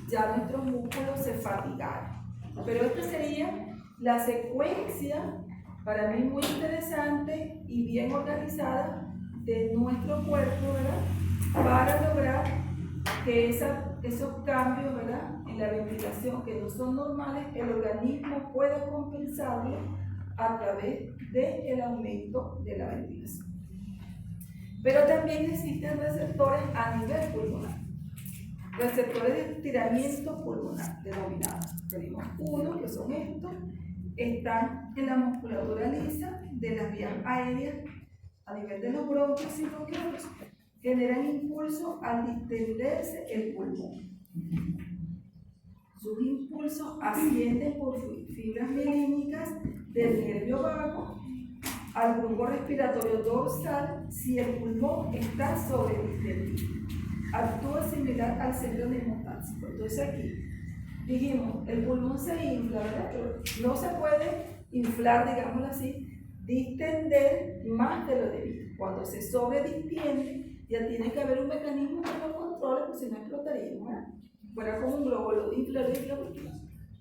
ya nuestros músculos se fatigaron. Pero esta sería la secuencia, para mí muy interesante y bien organizada, de nuestro cuerpo, ¿verdad? Para lograr que esos cambios, ¿verdad?, en la ventilación que no son normales, el organismo pueda compensarlo a través del aumento de la ventilación. Pero también existen receptores a nivel pulmonar, receptores de estiramiento pulmonar denominados. Tenemos uno, que son estos, están en la musculatura lisa de las vías aéreas a nivel de los bronquios y bronquiolos, generan impulso al distenderse el pulmón. Sus impulsos ascienden por fibras milínicas del nervio vago al bulbo respiratorio dorsal si el pulmón está sobredistendido. Actúa similar al centro neumotáxico. Entonces aquí dijimos, el pulmón se infla, ¿verdad? Pero no se puede inflar, digámoslo así, distender más de lo debido. Cuando se sobredistiende, ya tiene que haber un mecanismo que lo controle, porque si no explotaría, ¿verdad? fuera como un globo, lo infla.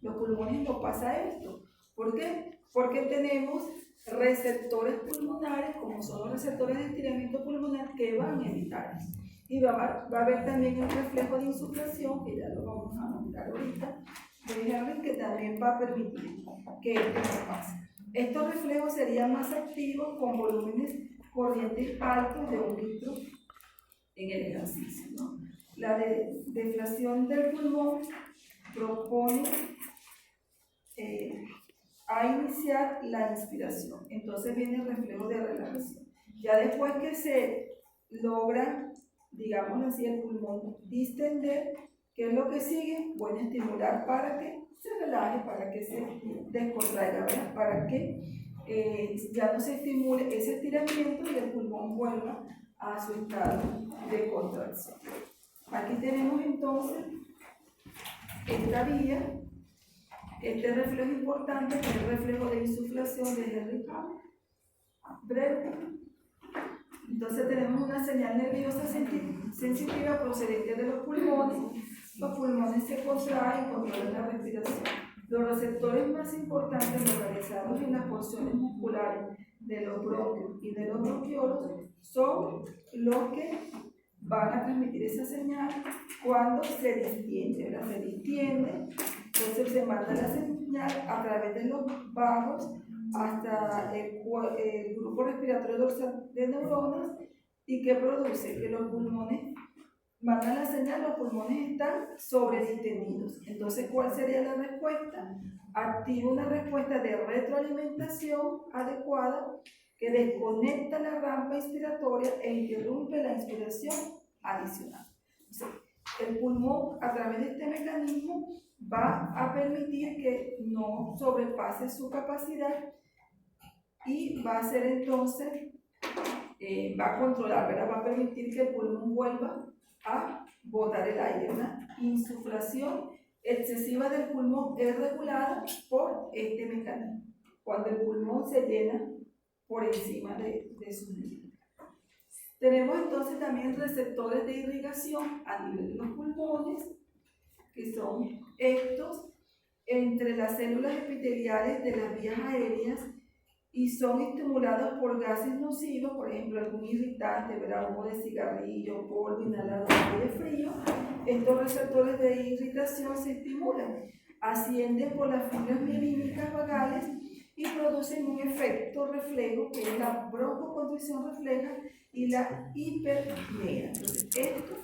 Los pulmones no pasa esto. ¿Por qué? Porque tenemos receptores pulmonares, como son los receptores de estiramiento pulmonar, que van a evitar eso. Y va a haber también el reflejo de insuflación, que ya lo vamos a nombrar ahorita, de Henry, que también va a permitir que esto no pase. Estos reflejos serían más activos con volúmenes corrientes altos de 1 litro en el ejercicio, ¿no? La deflación del pulmón propone a iniciar la inspiración. Entonces viene el reflejo de relajación. Ya después que se logra, digamos así, el pulmón distender, ¿qué es lo que sigue? Bueno, estimular para que se relaje, para que se descontraiga, ¿verdad? Para que ya no se estimule ese estiramiento y el pulmón vuelva a su estado de contracción. Aquí tenemos entonces esta vía, este reflejo importante, que es el reflejo de insuflación de Henry Hahn, breve. Entonces tenemos una señal nerviosa sensitiva procedente de los pulmones se contraen y controlan la respiración. Los receptores más importantes localizados en las porciones musculares de los bronquios y de los bronquiolos son los que van a transmitir esa señal cuando se distiende, ¿verdad? Se distiende, entonces se manda la señal a través de los vagos hasta el grupo respiratorio dorsal de neuronas. ¿Y qué produce? Que los pulmones mandan la señal, los pulmones están sobredistendidos. Entonces, ¿cuál sería la respuesta? Activa una respuesta de retroalimentación adecuada que desconecta la rampa inspiratoria e interrumpe la inspiración adicional. Entonces, el pulmón, a través de este mecanismo, va a permitir que no sobrepase su capacidad y va a hacer entonces, va a controlar, ¿verdad? Va a permitir que el pulmón vuelva a botar el aire. Una insuflación excesiva del pulmón es regulada por este mecanismo, cuando el pulmón se llena por encima de su nivel. Tenemos entonces también receptores de irrigación a nivel de los pulmones, que son estos entre las células epiteliales de las vías aéreas y son estimulados por gases nocivos, por ejemplo, algún irritante, ¿verdad? Humo de cigarrillo, polvo, inhalado, aire frío. Estos receptores de irritación se estimulan, ascienden por las fibras mielínicas vagales y producen un efecto reflejo, que es la broncoconstricción refleja y la hiperpnea. Entonces, esto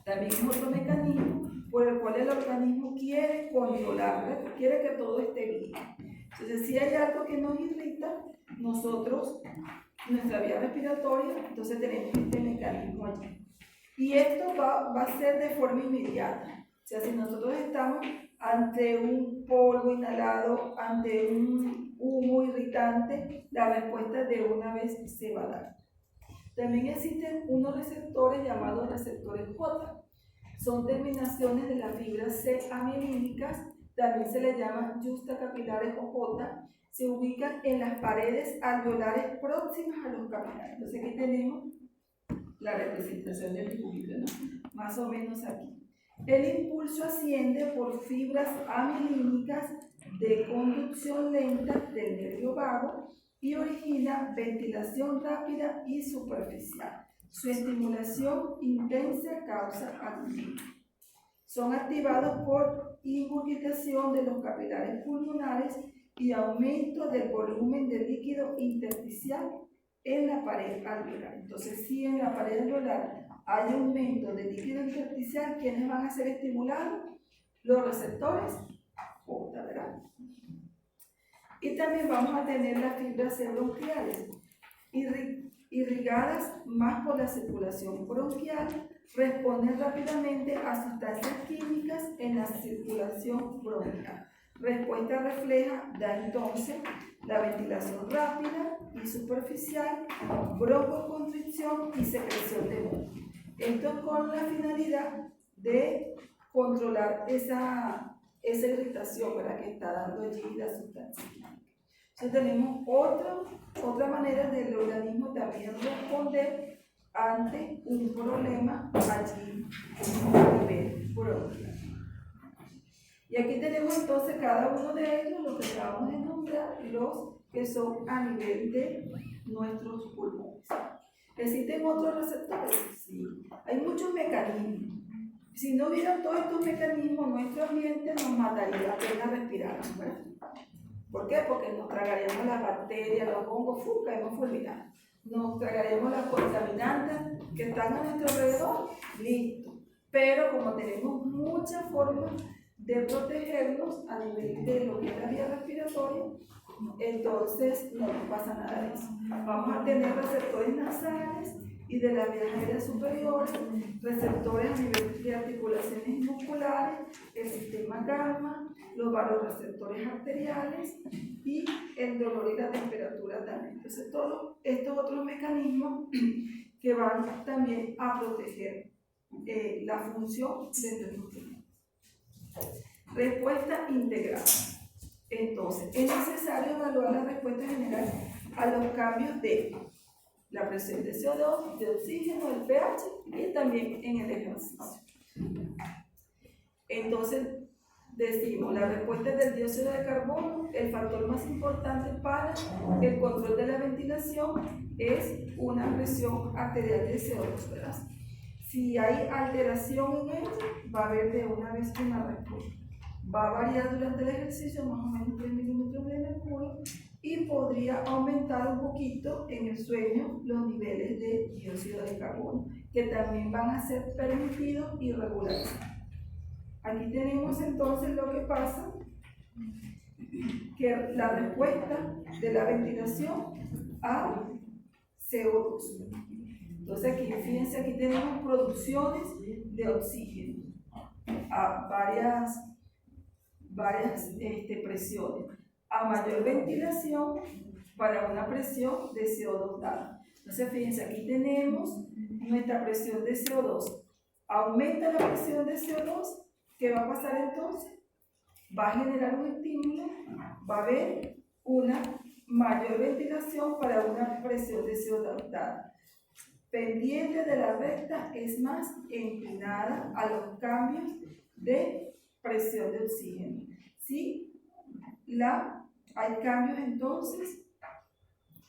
también es otro mecanismo por el cual el organismo quiere controlar, quiere que todo esté bien. Entonces, si hay algo que nos irrita, nosotros, nuestra vía respiratoria, entonces tenemos este mecanismo allí. Y esto va a ser de forma inmediata. O sea, si nosotros estamos ante un polvo inhalado, ante un humo irritante, la respuesta de una vez se va a dar. También existen unos receptores llamados receptores J. Son terminaciones de las fibras C amielínicas, también se les llama justacapilares o J. Se ubican en las paredes alveolares próximas a los capilares. Entonces aquí tenemos la representación del dibujito, ¿no? Más o menos aquí. El impulso asciende por fibras amielínicas de conducción lenta del nervio vago y origina ventilación rápida y superficial. Su estimulación intensa causa agonía. Son activados por ingurgitación de los capilares pulmonares y aumento del volumen de líquido intersticial en la pared alveolar. Entonces, si en la pared alveolar hay aumento de líquido intersticial, ¿quiénes van a ser estimulados? Los receptores J, ¿verdad? Y también vamos a tener las fibras bronquiales, irrigadas más por la circulación bronquial, responden rápidamente a sustancias químicas en la circulación bronquial. Respuesta refleja da entonces la ventilación rápida y superficial, broncoconstricción y secreción de humo. Esto con la finalidad de controlar esa irritación, ¿verdad?, que está dando allí la sustancia química. Entonces tenemos otra manera del organismo también responder ante un problema allí a nivel bronquial. Y aquí tenemos entonces cada uno de ellos, lo que acabamos de nombrar, los que son a nivel de nuestros pulmones. ¿Existen otros receptores? Sí. Hay muchos mecanismos. Si no hubiera todos estos mecanismos, nuestro ambiente nos mataría apenas respiráramos, ¿verdad? ¿Por qué? Porque nos tragaríamos las bacterias, los hongos, caemos fulminados. Nos tragaríamos las contaminantes que están a nuestro alrededor, listo. Pero como tenemos muchas formas de protegernos a nivel de lo que es la vía respiratoria, entonces no nos pasa nada de eso. Vamos a tener receptores nasales y de las vías aéreas superiores, receptores a nivel de articulaciones musculares, el sistema gamma, los vasoreceptores arteriales y el dolor y la temperatura también. Entonces todos estos otros mecanismos que van también a proteger la función de nuestro pulmón. Respuesta integral. Entonces, es necesario evaluar la respuesta general a los cambios de la presión de CO2, de oxígeno, el pH y también en el ejercicio. Entonces, decimos, la respuesta del dióxido de carbono, el factor más importante para el control de la ventilación es una presión arterial de CO2, ¿verdad? Si hay alteración en él, va a haber de una vez una respuesta. Va a variar durante el ejercicio, más o menos 3 milímetros de mercurio, y podría aumentar un poquito en el sueño los niveles de dióxido de carbono, que también van a ser permitidos y regulares. Aquí tenemos entonces lo que pasa, que la respuesta de la ventilación a CO2. Entonces aquí, fíjense, aquí tenemos producciones de oxígeno a varias presiones. A mayor ventilación para una presión de CO2 dada. Entonces fíjense, aquí tenemos nuestra presión de CO2. Aumenta la presión de CO2, ¿qué va a pasar entonces? Va a generar un estímulo, va a haber una mayor ventilación para una presión de CO2 dada. Pendiente de la recta es más inclinada a los cambios de presión de oxígeno. ¿Sí? Hay cambios entonces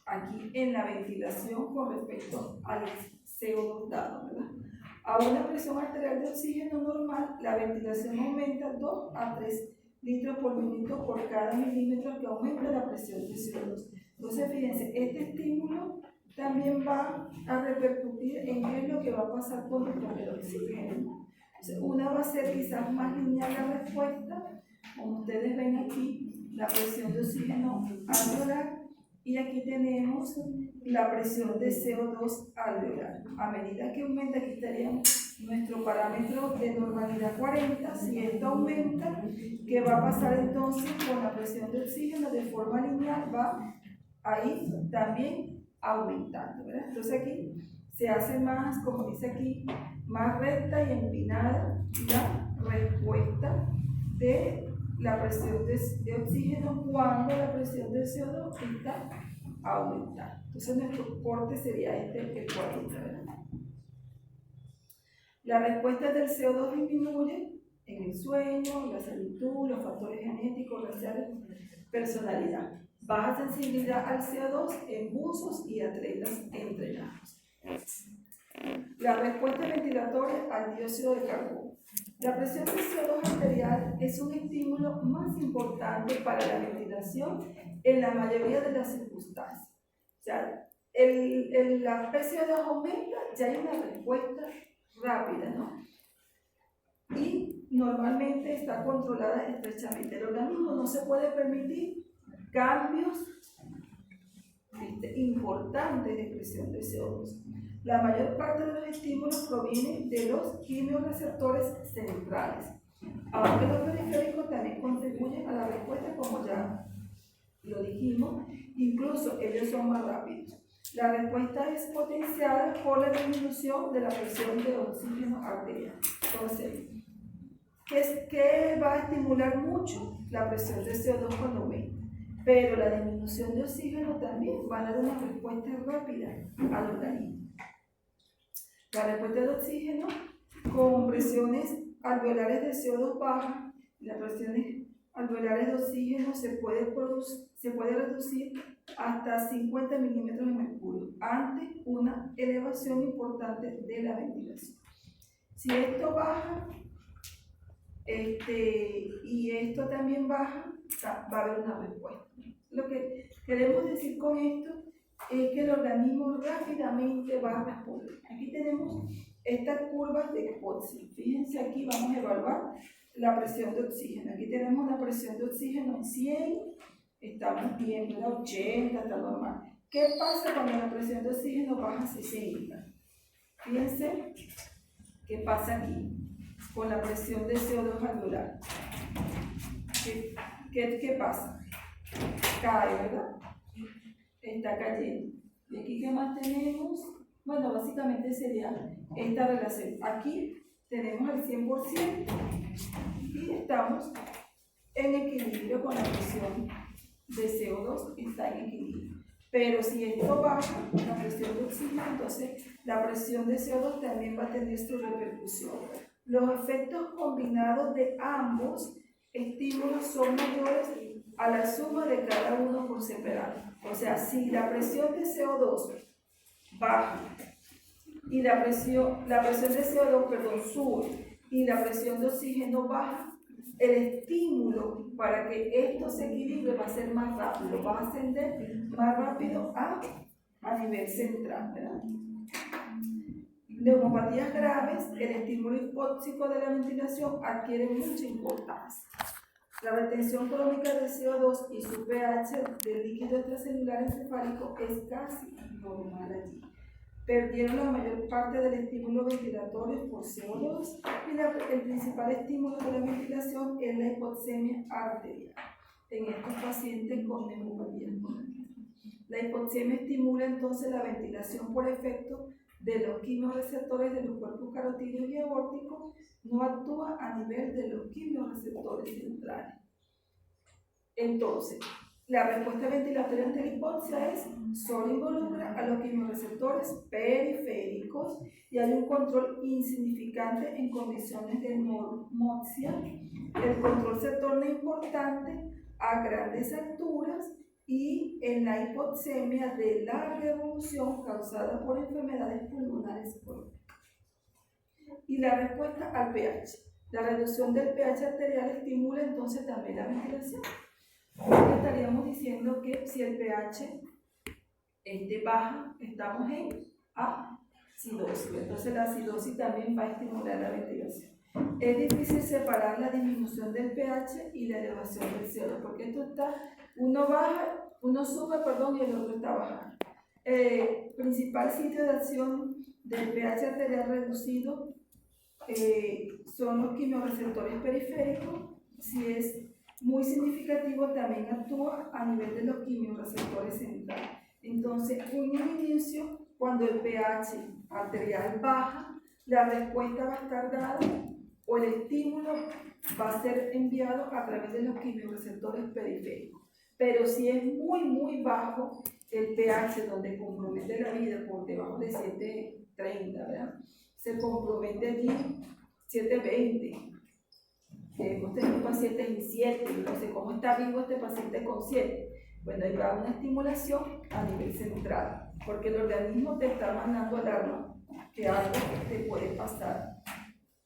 aquí en la ventilación con respecto al CO2 dado, ¿verdad? A una presión arterial de oxígeno normal, la ventilación aumenta 2 a 3 litros por minuto por cada milímetro que aumenta la presión de CO2. Entonces, fíjense, este estímulo también va a repercutir en qué es lo que va a pasar con el oxígeno. Entonces, una va a ser quizás más lineal la respuesta, como ustedes ven aquí, la presión de oxígeno alveolar, y aquí tenemos la presión de CO2 alveolar. A medida que aumenta, aquí estaríamos nuestro parámetro de normalidad 40. Si esto aumenta, ¿qué va a pasar entonces con la presión de oxígeno? De forma lineal va a ir también aumentando, ¿verdad? Entonces aquí se hace más, como dice aquí, más recta y empinada la respuesta de la presión de oxígeno cuando la presión de CO2 está aumentada. Entonces nuestro corte sería el 40, ¿verdad? La respuesta del CO2 disminuye en el sueño, la salud, los factores genéticos, raciales, personalidad. Baja sensibilidad al CO2 en buzos y atletas entrenados. La respuesta ventilatoria al dióxido de carbono. La presión de CO2 arterial es un estímulo más importante para la ventilación en la mayoría de las circunstancias. O sea, la CO2 aumenta, ya hay una respuesta rápida, ¿no? Y normalmente está controlada estrechamente. El organismo no se puede permitir cambios importantes de presión de CO2. La mayor parte de los estímulos provienen de los quimioreceptores centrales, aunque los periféricos también contribuyen a la respuesta, como ya lo dijimos, incluso ellos son más rápidos. La respuesta es potenciada por la disminución de la presión de oxígeno arterial. Entonces, ¿qué va a estimular mucho? La presión de CO2 cuando aumenta. Pero la disminución de oxígeno también va a dar una respuesta rápida al organismo. La respuesta de oxígeno con presiones alveolares de CO2 bajas, las presiones alveolares de oxígeno se puede reducir hasta 50 milímetros de mercurio ante una elevación importante de la ventilación. Si esto baja y esto también baja, va a haber una respuesta. Lo que queremos decir con esto es que el organismo rápidamente va a responder. Aquí tenemos estas curvas de Expotzner. Fíjense aquí, vamos a evaluar la presión de oxígeno. Aquí tenemos la presión de oxígeno en 100, estamos bien, en 80, está normal. ¿Qué pasa cuando la presión de oxígeno baja a 60? Fíjense qué pasa aquí con la presión de CO2 alveolar. ¿Qué pasa? Cae, ¿verdad? Está cayendo. ¿Y aquí qué más tenemos? Bueno, básicamente sería esta relación. Aquí tenemos el 100% y estamos en equilibrio con la presión de CO2, está en equilibrio. Pero si esto baja, la presión de oxígeno, entonces la presión de CO2 también va a tener su repercusión. Los efectos combinados de ambos estímulos son mayores a la suma de cada uno por separado. O sea, si la presión de CO2 baja y la presión de CO2 sube y la presión de oxígeno baja, el estímulo para que esto se equilibre va a ser más rápido, va a ascender más rápido a nivel central, ¿verdad? Neumopatías graves, el estímulo hipóxico de la ventilación adquiere mucha importancia. La retención crónica de CO2 y su pH del líquido extracelular encefálico es casi normal allí. Perdieron la mayor parte del estímulo ventilatorio por CO2 y el principal estímulo de la ventilación es la hipoxemia arterial en estos pacientes con neumopatías crónicas. La hipoxemia estimula entonces la ventilación por efecto de los quimioreceptores de los cuerpos carotídeos y aórticos, no actúa a nivel de los quimioreceptores centrales. Entonces, la respuesta ventilatoria ante la hipoxia es solo involucra a los quimioreceptores periféricos y hay un control insignificante en condiciones de normoxia. El control se torna importante a grandes alturas y en la hipoxemia de larga evolución causada por enfermedades pulmonares crónicas. Y la respuesta al pH. La reducción del pH arterial estimula entonces también la ventilación. Estaríamos diciendo que si el pH baja, estamos en acidosis. Entonces la acidosis también va a estimular la ventilación. Es difícil separar la disminución del pH y la elevación del CO2, porque esto está, uno sube, y el otro está bajando. Principal sitio de acción del pH arterial reducido son los quimioreceptores periféricos. Si es muy significativo, también actúa a nivel de los quimioreceptores centrales. Entonces, en un inicio, cuando el pH arterial baja, la respuesta va a estar dada o el estímulo va a ser enviado a través de los quimioreceptores periféricos. Pero si es muy bajo el pH, donde compromete la vida por debajo de 730, ¿verdad? Se compromete allí 720. Hemos tenido pacientes en 7, no sé cómo está vivo este paciente con 7. Bueno, ahí va una estimulación a nivel central, porque el organismo te está mandando alarma que algo te puede pasar,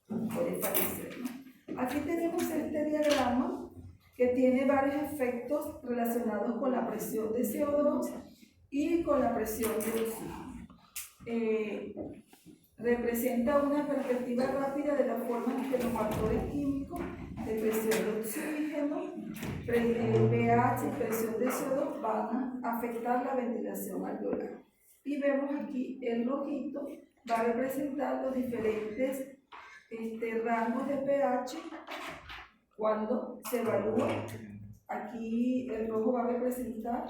puede fallecer, ¿no? Aquí tenemos este diagrama que tiene varios efectos relacionados con la presión de CO2 y con la presión de oxígeno. Representa una perspectiva rápida de la forma en que los factores químicos de presión de oxígeno, pH y presión de CO2 van a afectar la ventilación alveolar. Y vemos aquí el rojito va a representar los diferentes rangos de pH cuando se evalúa. Aquí el rojo va a representar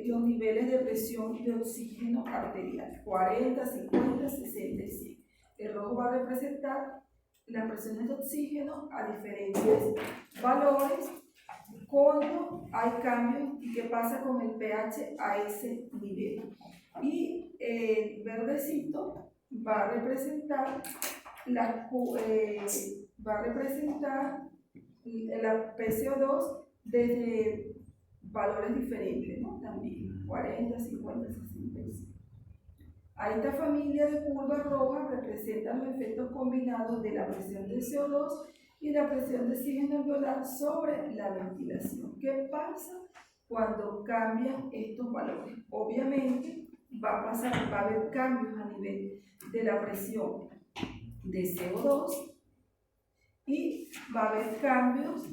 los niveles de presión de oxígeno arterial, 40, 50, 60 y 100. El rojo va a representar las presiones de oxígeno a diferentes valores cuando hay cambios y qué pasa con el pH a ese nivel. Y el verdecito va a representar la PCO2 desde valores diferentes, ¿no? También 40, 50, 65. A esta familia de curvas rojas representan los efectos combinados de la presión de CO2 y la presión de oxígeno alveolar sobre la ventilación. ¿Qué pasa cuando cambian estos valores? Obviamente va a haber cambios a nivel de la presión de CO2 y va a haber cambios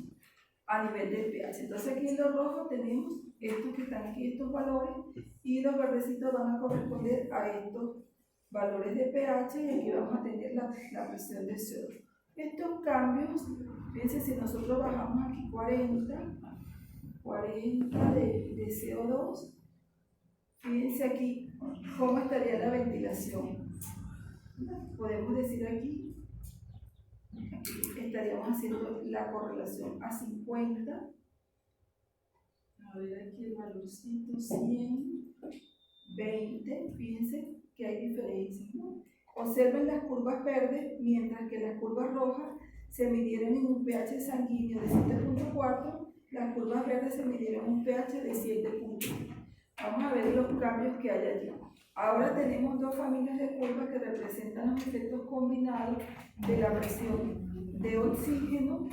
a nivel del pH. Entonces aquí en lo rojo tenemos estos que están aquí, estos valores, y los verdecitos van a corresponder a estos valores de pH, y aquí vamos a tener la presión de CO2. Estos cambios, fíjense, si nosotros bajamos aquí 40 de CO2, fíjense aquí cómo estaría la ventilación. Podemos decir aquí estaríamos haciendo la correlación a 50. A ver aquí el valorcito, 100, 20, fíjense que hay diferencias, ¿no? Observen las curvas verdes, mientras que las curvas rojas se midieron en un pH sanguíneo de 7.4, las curvas verdes se midieron en un pH de 7.1. Vamos a ver los cambios que hay allí. Ahora tenemos dos familias de curvas que representan los efectos combinados de la presión de oxígeno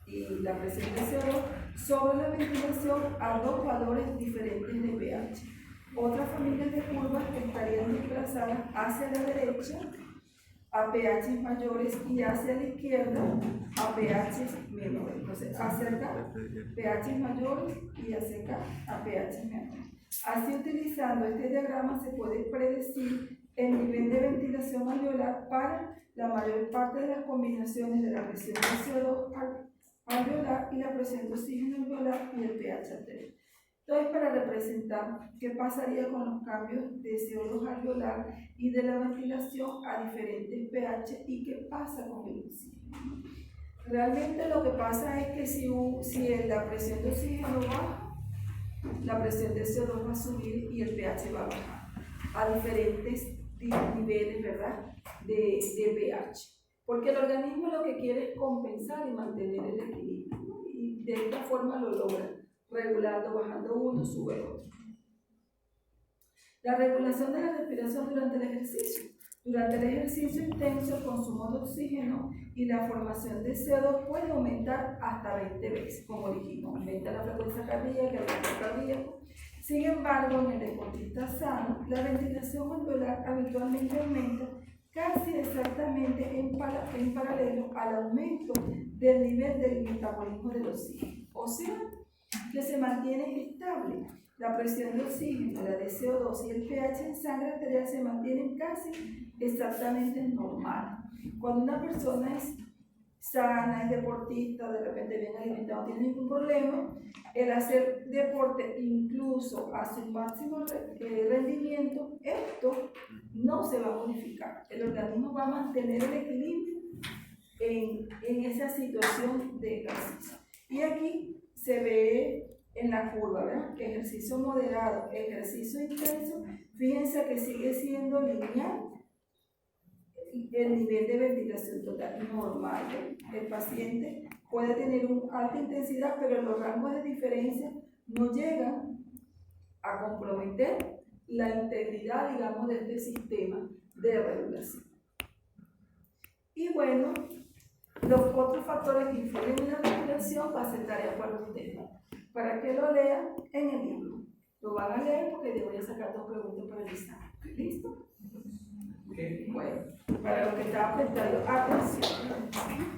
y la presión de CO2 sobre la ventilación a dos valores diferentes de pH. Otras familias de curvas estarían desplazadas hacia la derecha a pH mayores y hacia la izquierda a pH menores. Entonces, hacia acá, pH mayores y hacia acá a pH menores. Así, utilizando este diagrama, se puede predecir el nivel de ventilación alveolar para la mayor parte de las combinaciones de la presión de CO2 alveolar y la presión de oxígeno alveolar y el pH arterial. Entonces, para representar qué pasaría con los cambios de CO2 alveolar y de la ventilación a diferentes pH y qué pasa con el oxígeno. Realmente lo que pasa es que si la presión de oxígeno baja, la presión de CO2 va a subir y el pH va a bajar a diferentes niveles, ¿verdad?, de pH. Porque el organismo lo que quiere es compensar y mantener el equilibrio, ¿no? Y de esta forma lo logra, regulando, bajando uno, sube otro. La regulación de la respiración durante el ejercicio. Durante el ejercicio intenso, el consumo de oxígeno y la formación de CO2 puede aumentar hasta 20 veces, como dijimos, aumenta la frecuencia cardíaca, el ritmo cardíaco. Sin embargo, en el deportista sano, la ventilación alveolar habitualmente aumenta casi exactamente en paralelo al aumento del nivel del metabolismo del oxígeno. O sea, que se mantiene estable. La presión de oxígeno, la de CO2 y el pH en sangre arterial se mantienen casi exactamente normal. Cuando una persona es sana, es deportista, de repente bien alimentado, no tiene ningún problema, el hacer deporte incluso a su máximo rendimiento, esto no se va a modificar. El organismo va a mantener el equilibrio en esa situación de ejercicio. Y aquí se ve en la curva, ¿verdad? Ejercicio moderado, ejercicio intenso, fíjense que sigue siendo lineal el nivel de ventilación total normal. El paciente puede tener una alta intensidad, pero los rangos de diferencia no llegan a comprometer la integridad, digamos, de este sistema de regulación. Y bueno, los otros factores que influyen en la regulación va a ser tarea para ustedes, para que lo lean en el libro. Lo van a leer porque les voy a sacar dos preguntas para el examen. ¿Listo? Bueno, para los que estaban prestando atención.